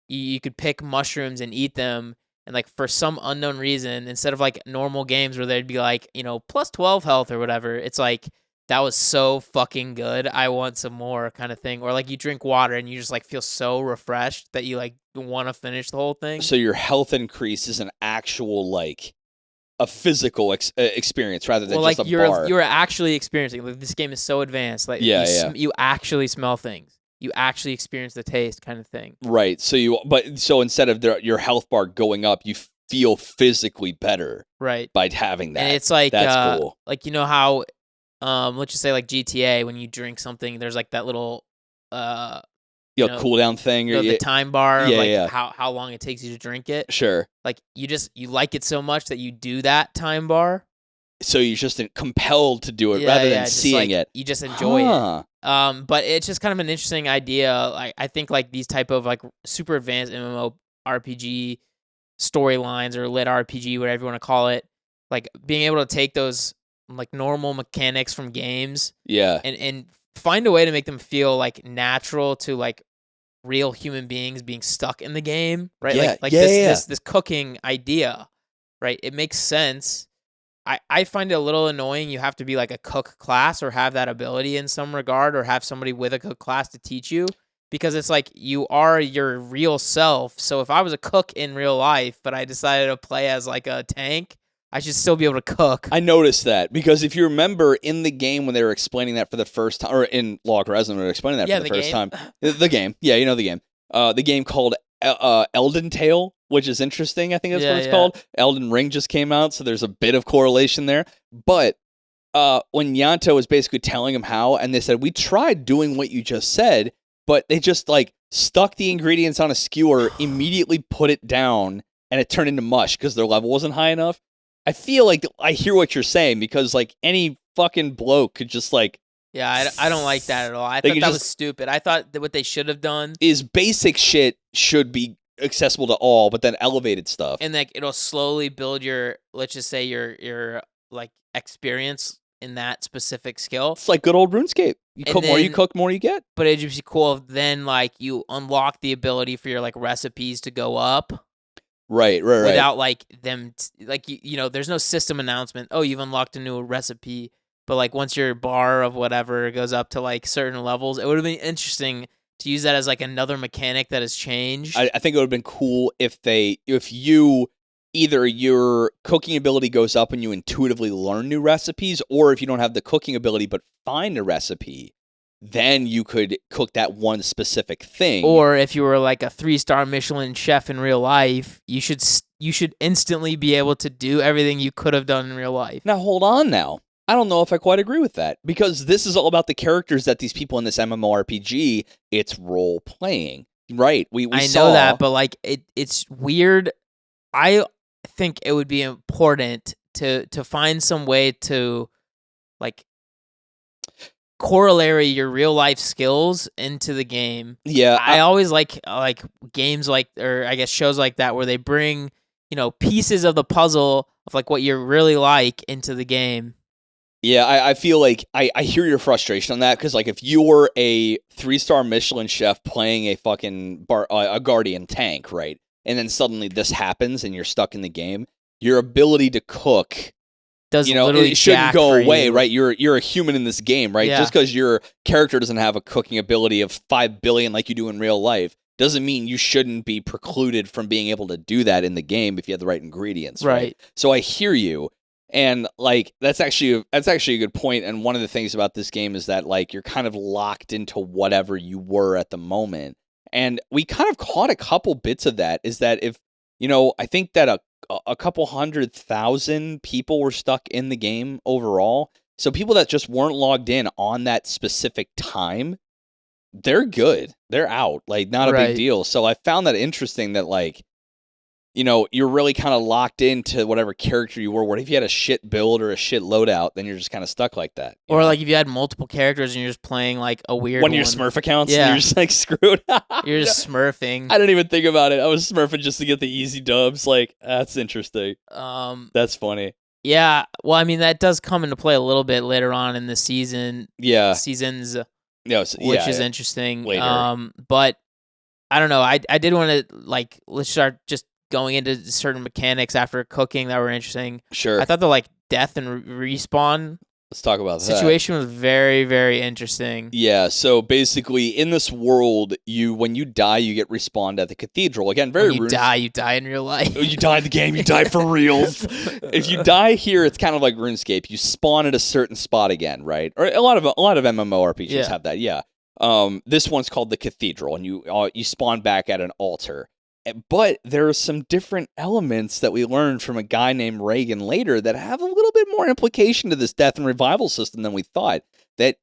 you could pick mushrooms and eat them. And like for some unknown reason, instead of like normal games where they'd be like, plus 12 health or whatever, it's like, that was so fucking good. I want some more kind of thing. Or like you drink water and you just like feel so refreshed that you like want to finish the whole thing. So your health increase is an actual like a physical experience rather than just like a bar. You're actually experiencing. Like this game is so advanced. Like you actually smell things. You actually experience the taste kind of thing. Right. So instead of your health bar going up, you feel physically better. Right. By having that. And it's like, that's cool. Like, how, let's just say like GTA, when you drink something, there's like that little, cooldown thing. Or the time bar of like how long it takes you to drink it. Sure. Like you like it so much that you do that time bar. So you're just compelled to do it rather than seeing it. You just enjoy it. But it's just kind of an interesting idea. I think like these type of like super advanced MMORPG storylines or lit RPG, whatever you want to call it, like being able to take those like normal mechanics from games, and find a way to make them feel like natural to like real human beings being stuck in the game, right? This cooking idea, right? It makes sense. I find it a little annoying. You have to be like a cook class or have that ability in some regard or have somebody with a cook class to teach you, because it's like you are your real self. So if I was a cook in real life, but I decided to play as like a tank, I should still be able to cook. I noticed that because if you remember in the game when they were explaining that for the first time, or in Log Horizon when they were explaining that for the first time, the game. Yeah, you know the game. The game called Elden Tale, which is interesting. I think that's what it's called. Elden Ring just came out, so there's a bit of correlation there. But when Yanto was basically telling him how, and they said, we tried doing what you just said, but they just like stuck the ingredients on a skewer, immediately put it down, and it turned into mush because their level wasn't high enough. I feel like I hear what you're saying, because like any fucking bloke could just like... Yeah, I don't like that at all. I thought that was stupid. I thought that what they should have done is basic shit should be accessible to all, but then elevated stuff. And like it'll slowly build your, let's just say your like experience in that specific skill. It's like good old RuneScape. You cook more you cook, more you get. But it'd just be cool if then like you unlock the ability for your like recipes to go up. Right. Without like them, like you know, there's no system announcement. Oh, you've unlocked a new recipe. But like once your bar of whatever goes up to like certain levels, it would have been interesting to use that as like another mechanic that has changed. I think it would have been cool if you either your cooking ability goes up and you intuitively learn new recipes, or if you don't have the cooking ability but find a recipe, then you could cook that one specific thing. Or if you were like a 3-star Michelin chef in real life, you should instantly be able to do everything you could have done in real life. Now hold on now. I don't know if I quite agree with that, because this is all about the characters that these people in this MMORPG, it's role playing. Right. I know that, but like it's weird. I think it would be important to find some way to like corollary your real life skills into the game. Yeah. I always like games like, or I guess shows like that, where they bring, you know, pieces of the puzzle of like what you're really like into the game. Yeah, I feel like I hear your frustration on that, because like if you were a 3-star Michelin chef playing a fucking a Guardian tank, right, and then suddenly this happens and you're stuck in the game, your ability to cook it shouldn't go away, right? You're a human in this game, right? Yeah. Just because your character doesn't have a cooking ability of 5 billion like you do in real life doesn't mean you shouldn't be precluded from being able to do that in the game if you have the right ingredients, right? So I hear you. And like that's actually a good point. And one of the things about this game is that like you're kind of locked into whatever you were at the moment. And we kind of caught a couple bits of that. Is that if I think that a couple 100,000 people were stuck in the game overall. So people that just weren't logged in on that specific time, they're good. They're out. Like not a big deal. So I found that interesting that like, you're really kind of locked into whatever character you were. What if you had a shit build or a shit loadout, then you're just kind of stuck like that. Or like if you had multiple characters and you're just playing like a weird one of your Smurf accounts, and you're just like screwed. You're just smurfing. I didn't even think about it. I was smurfing just to get the easy dubs. Like, that's interesting. That's funny. Yeah. Well, I mean, that does come into play a little bit later on in the season. Yeah. Seasons. Which is interesting. Later. But I don't know. I did want to like, let's start just going into certain mechanics after cooking that were interesting. Sure. I thought the like death and respawn Let's talk about that. Situation was very, very interesting. Yeah, so basically in this world, when you die, you get respawned at the cathedral. Again, very you die in real life. You die in the game, you die for reals. If you die here, it's kind of like RuneScape. You spawn at a certain spot again, right? Or a lot of MMORPGs have that, yeah. This one's called the cathedral, and you spawn back at an altar. But there are some different elements that we learned from a guy named Reagan later that have a little bit more implication to this death and revival system than we thought. That,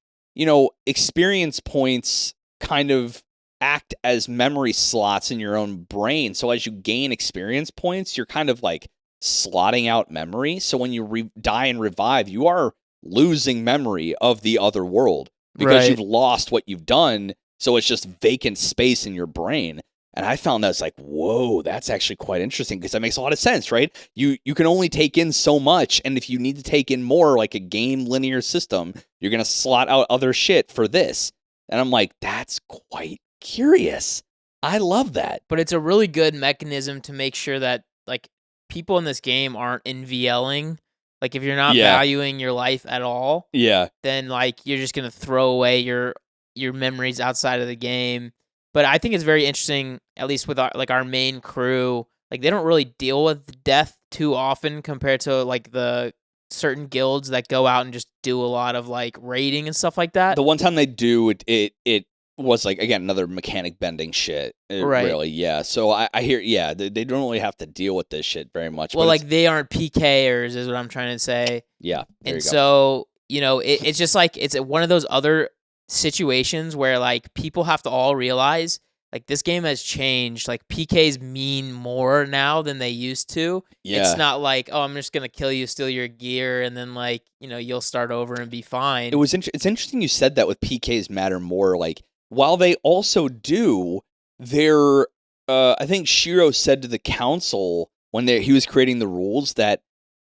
experience points kind of act as memory slots in your own brain. So as you gain experience points, you're kind of like slotting out memory. So when you die and revive, you are losing memory of the other world because you've lost what you've done. So it's just vacant space in your brain. And I found that it's like, whoa, that's actually quite interesting because that makes a lot of sense, right? You can only take in so much, and if you need to take in more, like a game linear system, you're going to slot out other shit for this. And I'm like, that's quite curious. I love that. But it's a really good mechanism to make sure that, like, people in this game aren't NVLing. Like, if you're not valuing your life at all, then, like, you're just going to throw away your memories outside of the game. But I think it's very interesting, at least with our main crew. Like, they don't really deal with death too often compared to like the certain guilds that go out and just do a lot of like raiding and stuff like that. The one time they do, it was like, again, another mechanic bending shit. Right. Really, yeah. So I hear, yeah, they don't really have to deal with this shit very much. Well, but like they aren't PKers is what I'm trying to say. yeah, there And you go. so, it's just like it's one of those other situations where like people have to all realize like this game has changed. Like PKs mean more now than they used to. Yeah. It's not like, oh, I'm just going to kill you, steal your gear, and then like, you'll start over and be fine. It's interesting you said that with PKs matter more. Like, while they also do, they're, I think Shiro said to the council when he was creating the rules that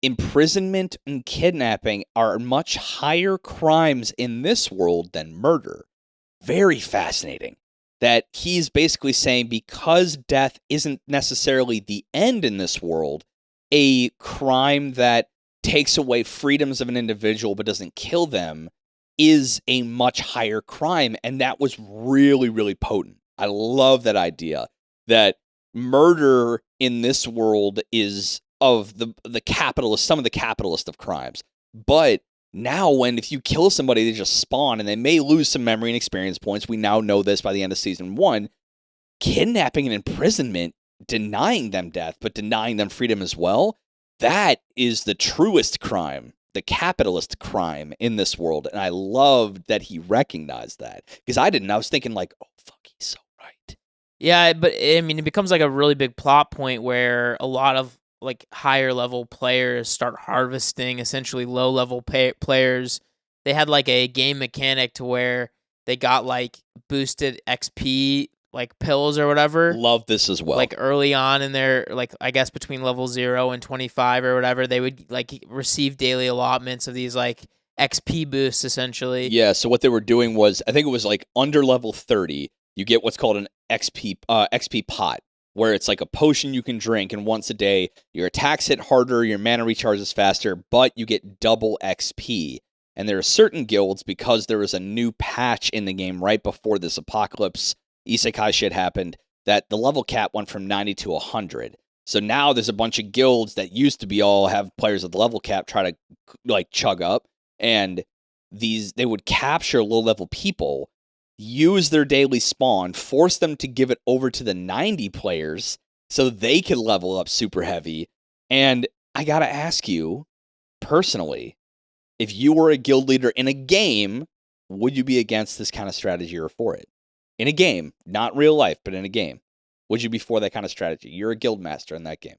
imprisonment and kidnapping are much higher crimes in this world than murder. Very fascinating. That he's basically saying because death isn't necessarily the end in this world, a crime that takes away freedoms of an individual but doesn't kill them is a much higher crime. And that was really, really potent. I love that idea that murder in this world is of the capitalist, some of the capitalist of crimes. But now if you kill somebody, they just spawn and they may lose some memory and experience points. We now know this by the end of season 1. Kidnapping and imprisonment, denying them death, but denying them freedom as well. That is the truest crime, the capitalist crime in this world. And I loved that he recognized that because I didn't. I was thinking like, oh, fuck, he's so right. Yeah, but I mean, it becomes like a really big plot point where a lot of like higher level players start harvesting essentially low level players. They had like a game mechanic to where they got like boosted XP like pills or whatever. Love this as well. Like early on in their like I guess between level 0 and 25 or whatever, they would like receive daily allotments of these like XP boosts essentially. Yeah, so what they were doing was I think it was like under level 30, you get what's called an XP pot, where it's like a potion you can drink, and once a day, your attacks hit harder, your mana recharges faster, but you get double XP. And there are certain guilds, because there was a new patch in the game right before this apocalypse Isekai shit happened, that the level cap went from 90 to 100. So now there's a bunch of guilds that used to be all have players at the level cap try to like chug up, and they would capture low-level people, use their daily spawn, force them to give it over to the 90 players so they could level up super heavy. And I gotta ask you, personally, if you were a guild leader in a game, would you be against this kind of strategy or for it? In a game, not real life, but in a game, would you be for that kind of strategy? You're a guild master in that game.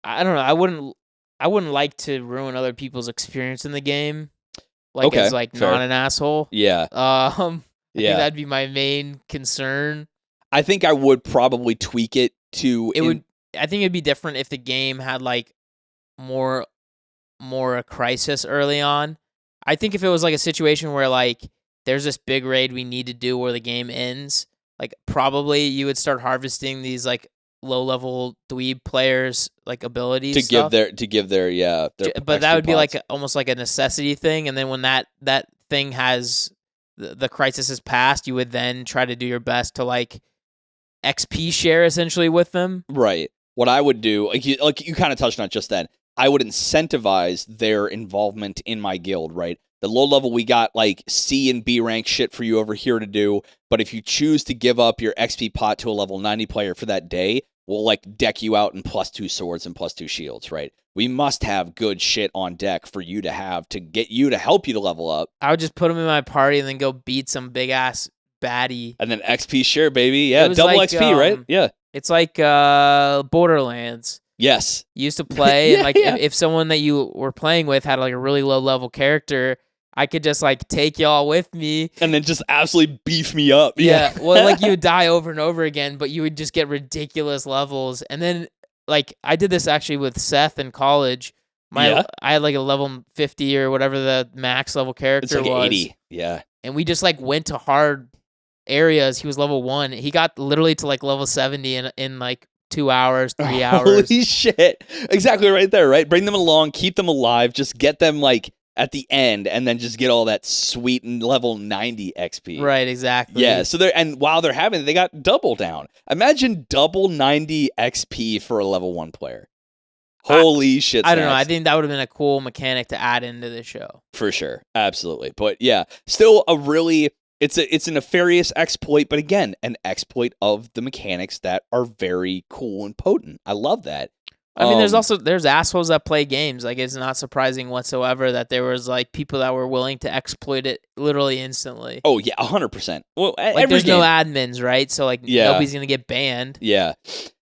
I don't know. I wouldn't like to ruin other people's experience in the game. Like Okay, as like fair. not an asshole. Yeah. I think Yeah. that'd be my main concern. I think I would probably tweak it to... I think it'd be different if the game had like more a crisis early on. I think if it was like a situation where like there's this big raid we need to do where the game ends, like probably you would start harvesting these like low level dweeb players like abilities to give their but that would be pots. like almost like a necessity thing, and then when that thing has the crisis has passed, you would then try to do your best to like XP share essentially with them. Right. What I would do, like you kind of touched on it just then, I would incentivize their involvement in my guild, right? The low level, we got like C and B rank shit for you over here to do, but if you choose to give up your XP pot to a level 90 player for that day, we'll like deck you out in +2 swords and +2 shields, right? We must have good shit on deck for you to have to get you to help you to level up. I would just put them in my party and then go beat some big ass baddie. And then XP share, baby. Yeah, double like, XP, right? Yeah. It's like Borderlands. Yes. You used to play, and like Yeah. if someone that you were playing with had like a really low level character, I could just like take y'all with me. And then just absolutely beef me up. Yeah. Well, like you would die over and over again, but you would just get ridiculous levels. And then like I did this actually with Seth in college. I had like a level 50 or whatever the max level character it's like was. 80. Yeah. And we just like went to hard areas. He was level 1. He got literally to like level 70 in like 2 hours, 3 hours. Holy shit. Exactly right there, right? Bring them along, keep them alive, just get them like at the end, and then just get all that sweet level 90 XP. Right, exactly. Yeah, so and while they're having it, they got double down. Imagine double 90 XP for a level 1 player. Holy shit! I don't know. I snacks. think that would have been a cool mechanic to add into the show. For sure, absolutely. But yeah, still a really it's a nefarious exploit, but again, an exploit of the mechanics that are very cool and potent. I love that. I mean, there's assholes that play games. Like, it's not surprising whatsoever that there was like people that were willing to exploit it literally instantly. Oh yeah, 100%. Well, Like, there's no admins, right? So like, Yeah. nobody's gonna get banned. Yeah.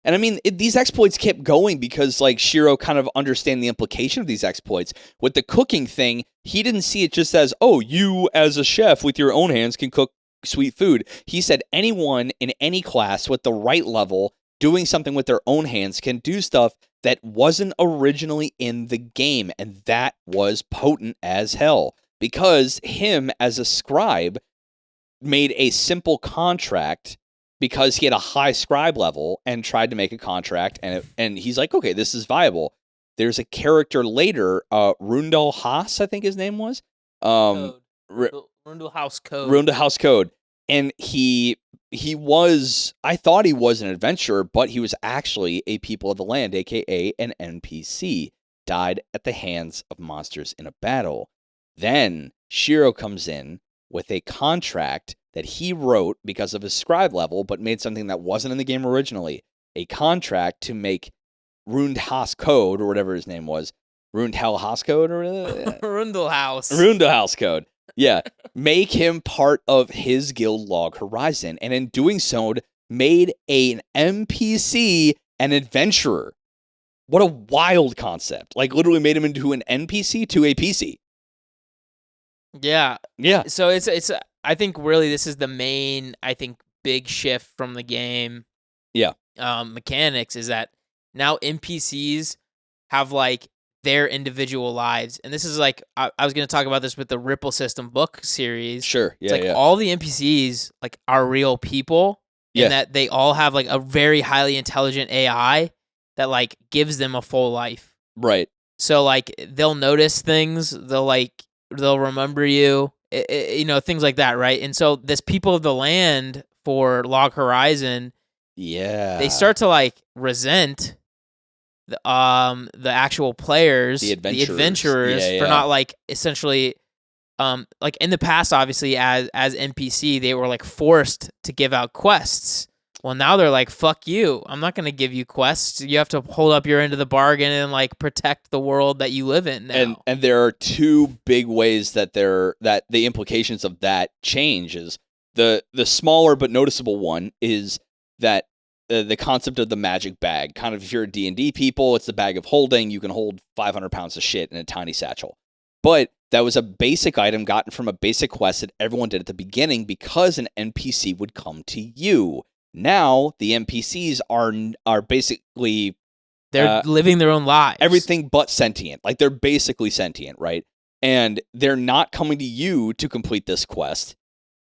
And I mean, these exploits kept going because like Shiro kind of understand the implication of these exploits. With the cooking thing, he didn't see it just as, oh, you as a chef with your own hands can cook sweet food. He said anyone in any class with the right level doing something with their own hands can do stuff that wasn't originally in the game. And that was potent as hell because him as a scribe made a simple contract because he had a high scribe level and tried to make a contract, and he's like, okay, this is viable. There's a character later, Rundel Haas, I think his name was. Rundel House Code. Rundel House Code. And he was, I thought he was an adventurer, but he was actually a people of the land, aka an NPC, died at the hands of monsters in a battle. Then Shiro comes in with a contract that he wrote because of his scribe level, but made something that wasn't in the game originally. A contract to make Rundhaus Code, or whatever his name was. Rundhaus Code? Or Rundel House. Rundel House Code. Yeah. Make him part of his guild log horizon. And in doing so, made an NPC an adventurer. What a wild concept. Like, literally made him into an NPC to a PC. Yeah. Yeah. So it's I think really this is the main, I think, big shift from the game. Yeah. Mechanics is that now NPCs have like their individual lives. And this is like, I was going to talk about this with the Ripple System book series. Sure. Yeah. It's like all the NPCs like are real people. Yeah. And that they all have like a very highly intelligent AI that like gives them a full life. Right. So like they'll notice things. They'll remember you, you know, things like that, right? And so this people of the land for Log Horizon, they start to like resent the actual players, the adventurers for not like essentially, like in the past, obviously as NPC, they were like forced to give out quests. Well, now they're like, fuck you. I'm not going to give you quests. You have to hold up your end of the bargain and like protect the world that you live in now. And there are two big ways that the implications of that change is the smaller but noticeable one is that the concept of the magic bag. Kind of if you're a D&D people, it's the bag of holding. You can hold 500 pounds of shit in a tiny satchel. But that was a basic item gotten from a basic quest that everyone did at the beginning because an NPC would come to you. Now, the NPCs are basically... They're living their own lives. Everything but sentient. Like, they're basically sentient, right? And they're not coming to you to complete this quest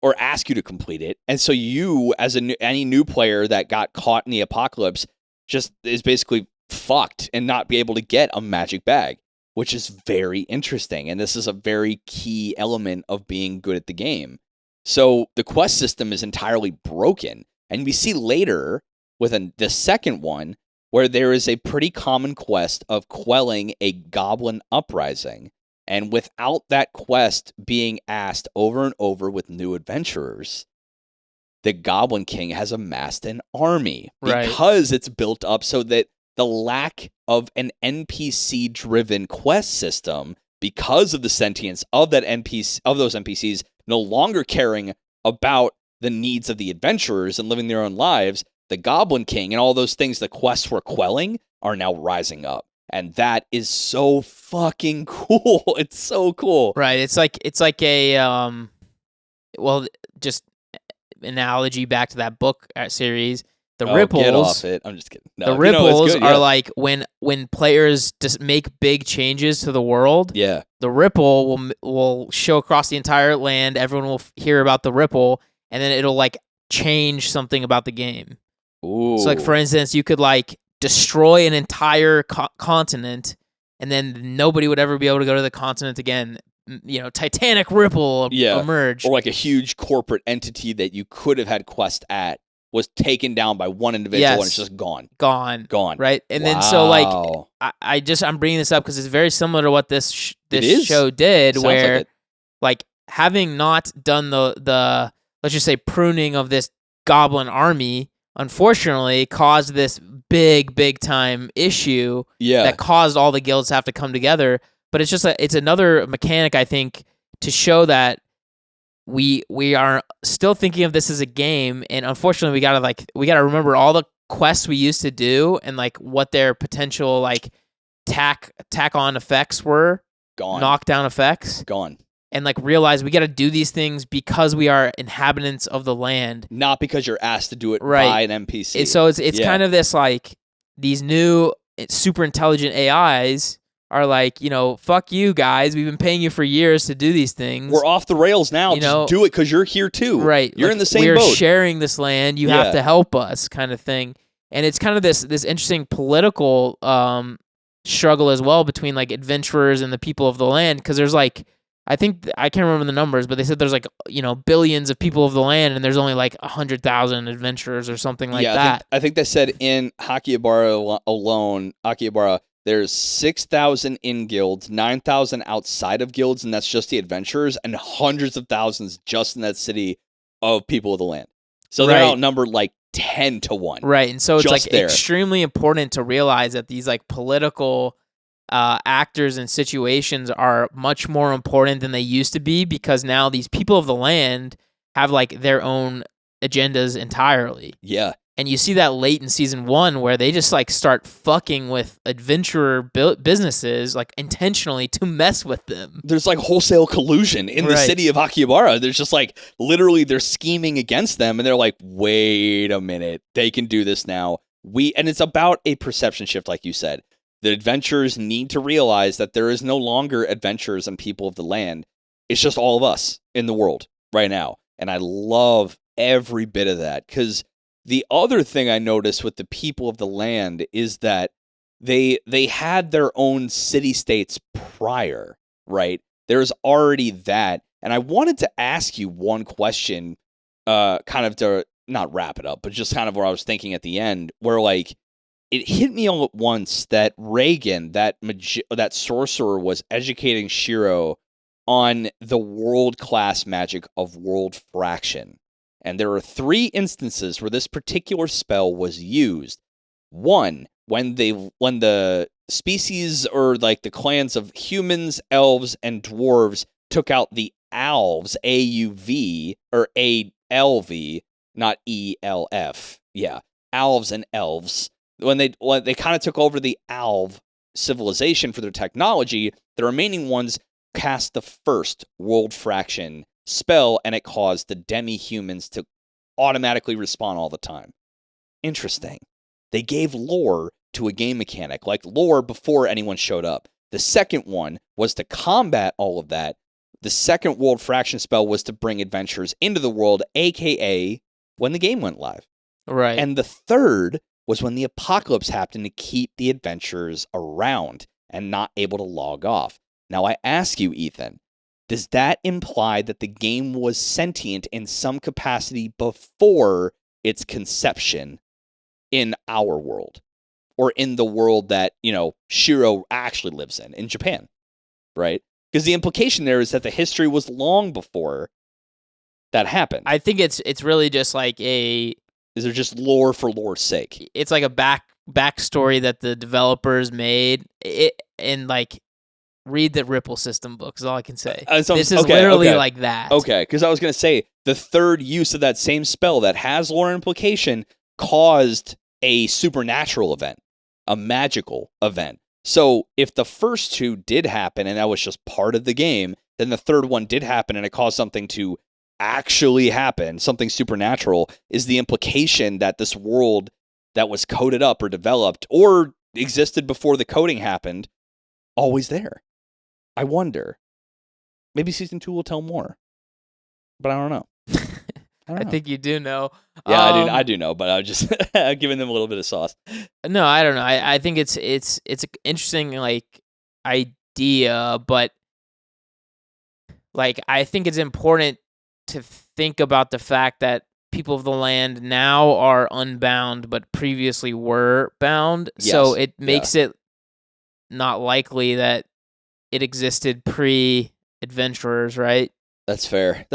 or ask you to complete it. And so you, as any new player that got caught in the apocalypse, just is basically fucked and not be able to get a magic bag, which is very interesting. And this is a very key element of being good at the game. So the quest system is entirely broken. And we see later with the second one where there is a pretty common quest of quelling a goblin uprising. And without that quest being asked over and over with new adventurers, the Goblin King has amassed an army because it's built up so that the lack of an NPC-driven quest system, because of the sentience of those NPCs no longer caring about the needs of the adventurers and living their own lives, the Goblin King and all those things the quests were quelling are now rising up. And that is so fucking cool. It's so cool. Right. It's like a just analogy back to that book series. The ripples. Get off it. I'm just kidding. No, the ripples are like when players just make big changes to the world. Yeah. The ripple will show across the entire land. Everyone will hear about the ripple, and then it'll like change something about the game. Ooh. So like for instance, you could like destroy an entire continent, and then nobody would ever be able to go to the continent again. You know, Titanic ripple emerge. Or like a huge corporate entity that you could have had quest at was taken down by one individual and it's just gone. Gone. Gone. Right? And then so like Wow. I'm bringing this up because it's very similar to what this It is. show did, Sounds where like it. like having not done the let's just say pruning of this goblin army, unfortunately caused this big time issue that caused all the guilds to have to come together. But it's just it's another mechanic, I think, to show that we are still thinking of this as a game, and unfortunately we gotta remember all the quests we used to do and like what their potential like tack on effects were, knockdown effects, and like realize we got to do these things because we are inhabitants of the land, not because you're asked to do it by an NPC. And so it's kind of this like these new super intelligent AIs are like, you know, fuck you guys. We've been paying you for years to do these things. We're off the rails now. Just do it because you're here too. Right. You're like, in the same boat. We're sharing this land. You have to help us, kind of thing. And it's kind of this interesting political struggle as well between like adventurers and the people of the land, because there's like, I think I can't remember the numbers, but they said there's like, you know, billions of people of the land, and there's only like 100,000 adventurers or something like that. I think they said in Akihabara alone, there's 6,000 in guilds, 9,000 outside of guilds, and that's just the adventurers, and hundreds of thousands just in that city of people of the land. So they're outnumbered like 10 to 1. Right, and so it's like extremely important to realize that these like political actors and situations are much more important than they used to be, because now these people of the land have like their own agendas entirely. Yeah. And you see that late in season 1 where they just like start fucking with adventurer businesses like intentionally to mess with them. There's like wholesale collusion in the city of Akihabara. There's just like literally they're scheming against them, and they're like, wait a minute, they can do this now. And it's about a perception shift, like you said. The adventurers need to realize that there is no longer adventurers and people of the land. It's just all of us in the world right now. And I love every bit of that, because the other thing I noticed with the people of the land is that they had their own city-states prior, right? There's already that. And I wanted to ask you one question, kind of to not wrap it up, but just kind of where I was thinking at the end, where like, it hit me all at once that Reagan, that sorcerer, was educating Shiro on the world-class magic of world fraction. And there are 3 instances where this particular spell was used. One, when the species, or like the clans of humans, elves, and dwarves took out the Alves, AUV, or ALV, not ELF. Yeah, Alves and elves. When they kind of took over the Alv civilization for their technology, the remaining ones cast the first world fraction spell, and it caused the demi-humans to automatically respawn all the time. Interesting. They gave lore to a game mechanic, like lore before anyone showed up. The second one was to combat all of that. The second world fraction spell was to bring adventurers into the world, aka when the game went live. Right. And the third was when the apocalypse happened, to keep the adventurers around and not able to log off. Now I ask you, Ethan, does that imply that the game was sentient in some capacity before its conception in our world, or in the world that, you know, Shiro actually lives in Japan, right? Because the implication there is that the history was long before that happened. I think it's really just like Is there just lore for lore's sake? It's like a backstory that the developers made. And like, read the Ripple System books is all I can say. This is literally like that. Okay, because I was going to say, the third use of that same spell that has lore implication caused a supernatural event, a magical event. So if the first 2 did happen and that was just part of the game, then the third one did happen and it caused something to actually happen, something supernatural. Is the implication that this world that was coded up or developed or existed before the coding happened, always there? I wonder. Maybe season 2 will tell more, but I don't know. I think you do know. Yeah, I do know, but I'm just giving them a little bit of sauce. No, I don't know. I think it's an interesting like idea, but like I think it's important to think about the fact that people of the land now are unbound, but previously were bound. So Yes. it makes it not likely that it existed pre-adventurers, right? That's fair.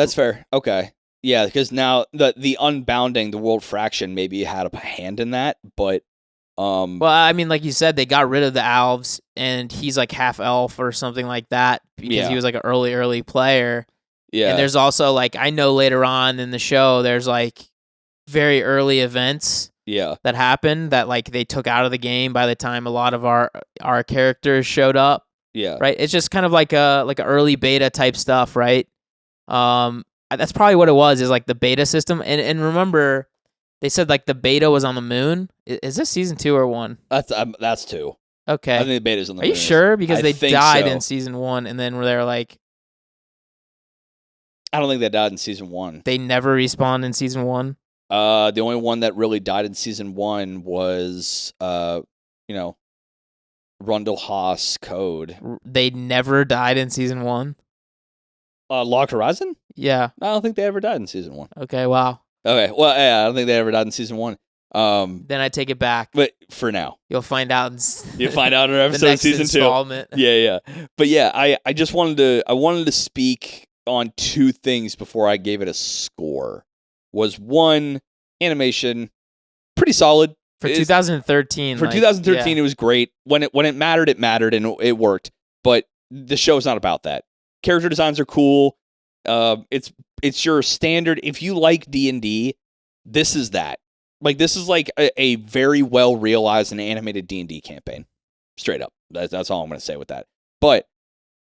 Okay. Yeah, because now the unbounding, the world fraction maybe had a hand in that, but Well, I mean, like you said, they got rid of the elves, and he's like half elf or something like that because he was like an early player. Yeah. And there's also like, I know later on in the show, there's like very early events that happened that like they took out of the game by the time a lot of our characters showed up. Yeah. Right. It's just kind of like a early beta type stuff, right? That's probably what it was, is like the beta system. And remember, they said like the beta was on the moon. Is this season 2 or 1? That's 2. Okay. I think the beta's on the moon. moon. Are you sure? Because they died so. in season 1, and then they're like, I don't think they died in season 1. They never respawned in season 1. The only one that really died in season 1 was Rundle Haas Code. They never died in season 1. Log Horizon? Yeah. I don't think they ever died in season 1. Okay, wow. Okay, well, yeah, I don't think they ever died in season 1. Then I take it back. But for now, you'll find out. You'll find out in our episode of season 2. Yeah. But yeah, I just wanted to speak on 2 things before I gave it a score. Was 1, animation, pretty solid. For 2013. For 2013, it was great. When it mattered, it mattered, and it worked. But the show's not about that. Character designs are cool. It's your standard. If you like D&D, this is that. Like, this is like a very well realized and animated D&D campaign. Straight up. That's all I'm going to say with that. But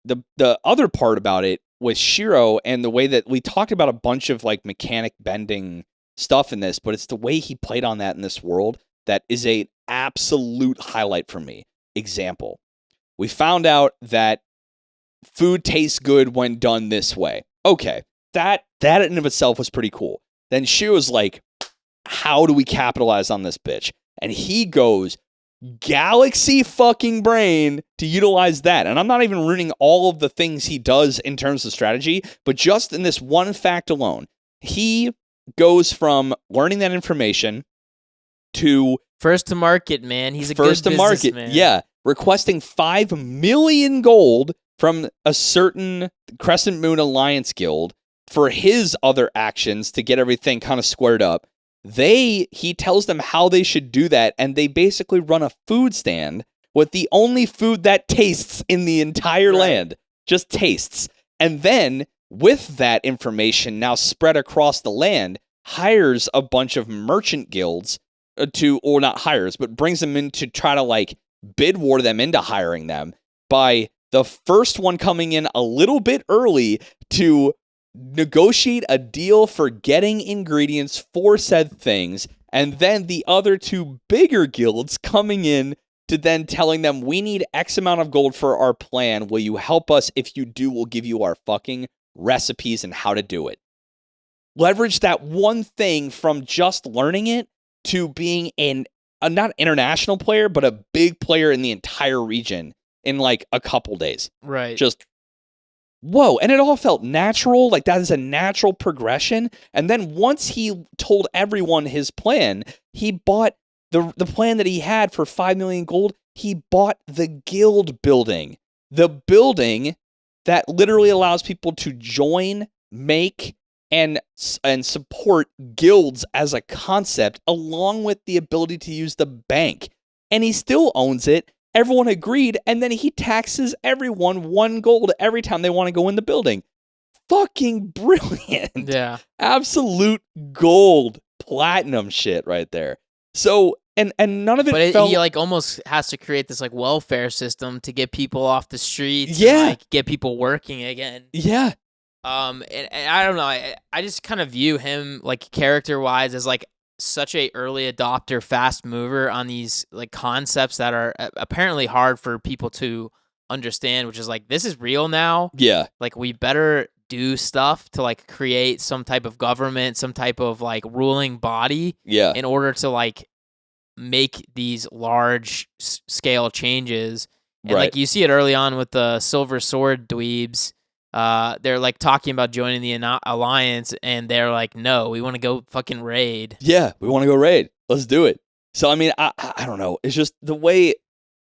the other part about it was Shiro, and the way that we talked about a bunch of like mechanic bending stuff in this, but it's the way he played on that in this world that is a absolute highlight for me. Example. We found out that food tastes good when done this way. Okay. That in and of itself was pretty cool. Then Shiro's like, how do we capitalize on this bitch? And he goes galaxy fucking brain to utilize that. And I'm not even ruining all of the things he does in terms of strategy, but just in this one fact alone, he goes from learning that information to first to market, man. He's a first good to market, man. Yeah, requesting 5 million gold from a certain Crescent Moon Alliance guild for his other actions to get everything kind of squared up. He tells them how they should do that, and they basically run a food stand with the only food that tastes in the entire land. Just tastes. And then, with that information now spread across the land, hires a bunch of merchant guilds or not hires, but brings them in to try to like bid war them into hiring them by the first one coming in a little bit early to negotiate a deal for getting ingredients for said things, and then the other 2 bigger guilds coming in to then telling them, we need X amount of gold for our plan. Will you help us? If you do, we'll give you our fucking recipes and how to do it. Leverage that one thing from just learning it to being a not international player, but a big player in the entire region in like a couple days. Right. Just whoa. And it all felt natural. Like, that is a natural progression. And then once he told everyone his plan, he bought the plan that he had for 5 million gold. He bought the guild building, the building that literally allows people to join, make, and support guilds as a concept, along with the ability to use the bank. And he still owns it. Everyone agreed, and then he taxes everyone 1 gold every time they want to go in the building. Fucking brilliant. Yeah. Absolute gold, platinum shit right there. So, and none of it felt... he like almost has to create this like welfare system to get people off the streets. Yeah. And, like, get people working again. Yeah. And I don't know. I just kind of view him like character-wise as like such a early adopter, fast mover on these like concepts that are apparently hard for people to understand, which is like, this is real now. Yeah. Like, we better do stuff to like create some type of government, some type of like ruling body. Yeah. In order to like make these large scale changes. And like you see it early on with the Silver Sword dweebs. they're like talking about joining the alliance, and they're like, no, we want to go fucking raid. Yeah, we want to go raid. Let's do it. So, I mean, I don't know. It's just the way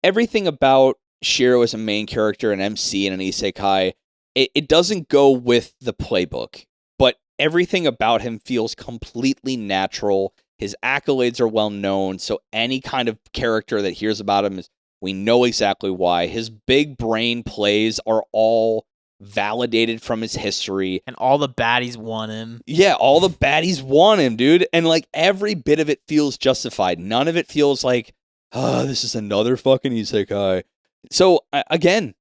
everything about Shiro as a main character, an MC, and an isekai, it doesn't go with the playbook, but everything about him feels completely natural. His accolades are well known, so any kind of character that hears about him, we know exactly why. His big brain plays are all validated from his history. And all the baddies want him. Yeah, all the baddies want him, dude. And like every bit of it feels justified. None of it feels like, oh, this is another fucking isekai. So again,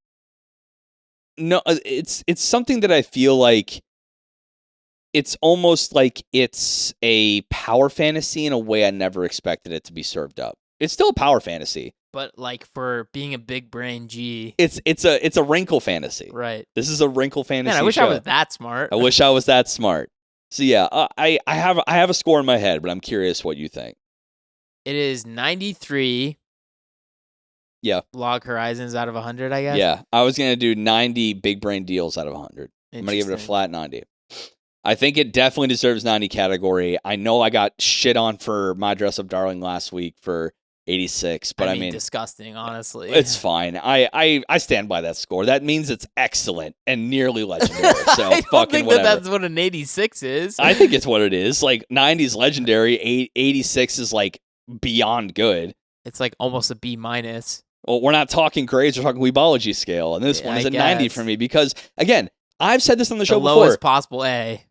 no, it's something that I feel like it's almost like it's a power fantasy in a way I never expected it to be served up. It's still a power fantasy, but like for being a big brain G, it's a wrinkle fantasy. Right. This is a wrinkle fantasy. Man, I wish show. I was that smart. I wish I was that smart. So yeah, I have a score in my head, but I'm curious what you think. It is 93. Yeah. Log Horizons out of 100, I guess. Yeah, I was gonna do 90 big brain deals out of 100. I'm gonna give it a flat 90. I think it definitely deserves 90 category. I know I got shit on for My Dress Up Darling last week for 86, but I mean disgusting, honestly. It's fine. I stand by that score. That means it's excellent and nearly legendary. So I don't think whatever. that's what an 86 is. I think it's what it is. Like 90 is legendary, 86 is like beyond good. It's like almost a B minus. Well, we're not talking grades, we're talking Weebology scale, and this one is a 90 for me because again, I've said this on the show before. Lowest possible A.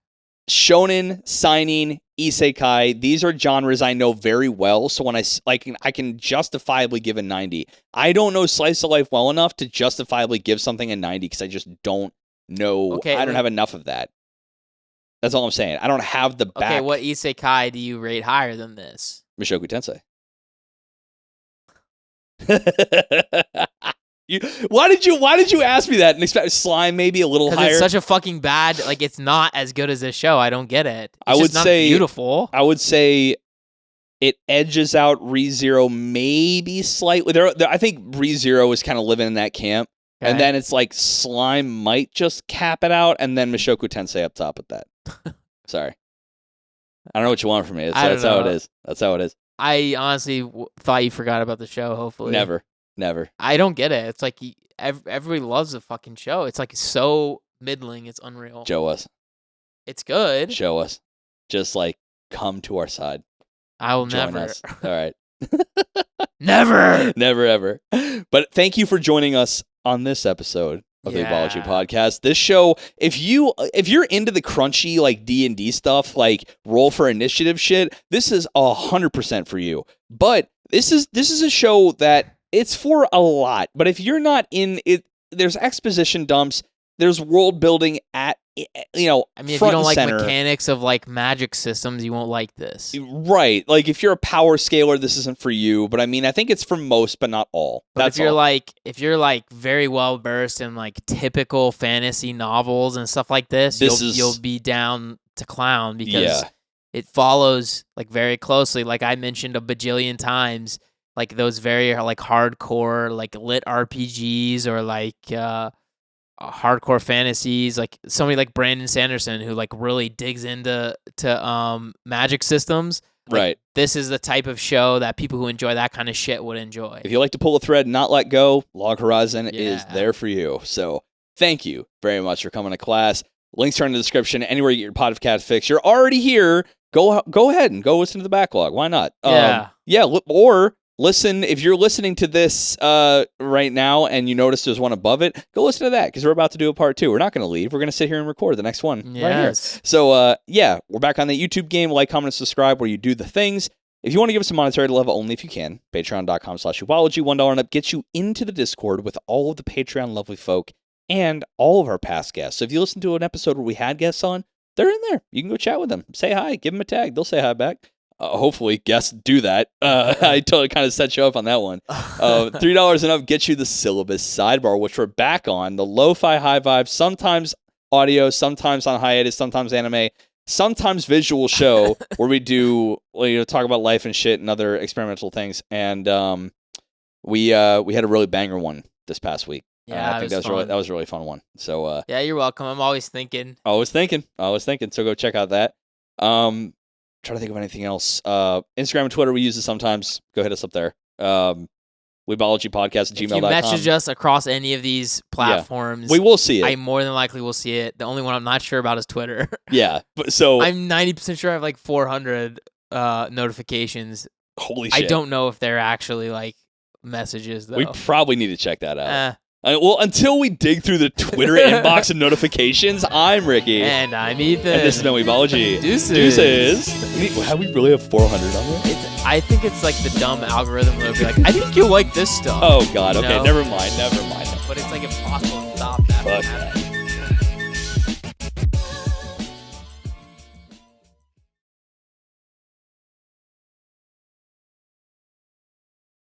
Shonen, seinen, isekai, these are genres I know very well, so when I can justifiably give a 90. I don't know slice of life well enough to justifiably give something a 90 because I just don't know. Okay, I don't have enough of that. That's all I'm saying. I don't have the back. Okay, what isekai do you rate higher than this? Mushoku Tensei. Why did you ask me that and expect Slime maybe a little higher? It's such a fucking bad, like it's not as good as this show. I don't get it. It's I would just not say beautiful. I would say it edges out ReZero maybe slightly. I think ReZero is kind of living in that camp. Okay. And then it's like Slime might just cap it out, and then Mushoku Tensei up top with that. Sorry. I don't know what you want from me. That's how it is. That's how it is. I honestly thought you forgot about the show, hopefully. Never. I don't get it. It's like everybody loves the fucking show. It's like so middling. It's unreal. Show us. It's good. Show us. Just like come to our side. I will Join never. Us. All right. Never. Never ever. But thank you for joining us on this episode of the Weebology podcast. This show, if you're into the crunchy like D&D stuff, like roll for initiative shit, this is 100% for you. But this is a show that it's for a lot. But if you're not in it, there's exposition dumps, there's world building at if you don't like mechanics of like magic systems, you won't like this. Right. Like if you're a power scaler, this isn't for you. But I mean, I think it's for most, but not all. But if you're like very well versed in like typical fantasy novels and stuff like this, you'll be down to clown because it follows like very closely. Like I mentioned a bajillion times, like those very like hardcore like lit RPGs or like hardcore fantasies, like somebody like Brandon Sanderson who like really digs into magic systems. Like, right. This is the type of show that people who enjoy that kind of shit would enjoy. If you like to pull a thread and not let go, Log Horizon is there for you. So thank you very much for coming to class. Links are in the description. Anywhere you get your podcast fix. You're already here. Go ahead and go listen to the backlog. Why not? Or listen, if you're listening to this right now and you notice there's one above it, go listen to that because we're about to do a part 2. We're not going to leave. We're going to sit here and record the next one right here. So, we're back on the YouTube game. Like, comment, and subscribe where you do the things. If you want to give us a monetary level, only if you can, patreon.com/Weebology. $1 and up gets you into the Discord with all of the Patreon lovely folk and all of our past guests. So if you listen to an episode where we had guests on, they're in there. You can go chat with them. Say hi. Give them a tag. They'll say hi back. Hopefully, guests do that. I totally kind of set you up on that one. $3 and up gets you the syllabus sidebar, which we're back on. The lo-fi high vibe, sometimes audio, sometimes on hiatus, sometimes anime, sometimes visual show where we do talk about life and shit and other experimental things. And we had a really banger one this past week. Yeah, I think that was a really fun one. So yeah, you're welcome. I'm always thinking. So go check out that. Trying to think of anything else. Instagram and Twitter, we use it sometimes. Go hit us up there. weebologypodcast@gmail.com. If you message us across any of these platforms, we will see it. I more than likely will see it. The only one I'm not sure about is Twitter. Yeah, but so I'm 90% sure I have like 400 notifications. Holy shit! I don't know if they're actually like messages though. We probably need to check that out. Well, until we dig through the Twitter inbox and notifications, I'm Ricky. And I'm Ethan. And this has been Weebology. Deuces. How we really have 400 on there? I think it's like the dumb algorithm that would be like, I think you'll like this stuff. Oh, God. Okay, know? never mind. But it's like impossible to stop that. Fuck.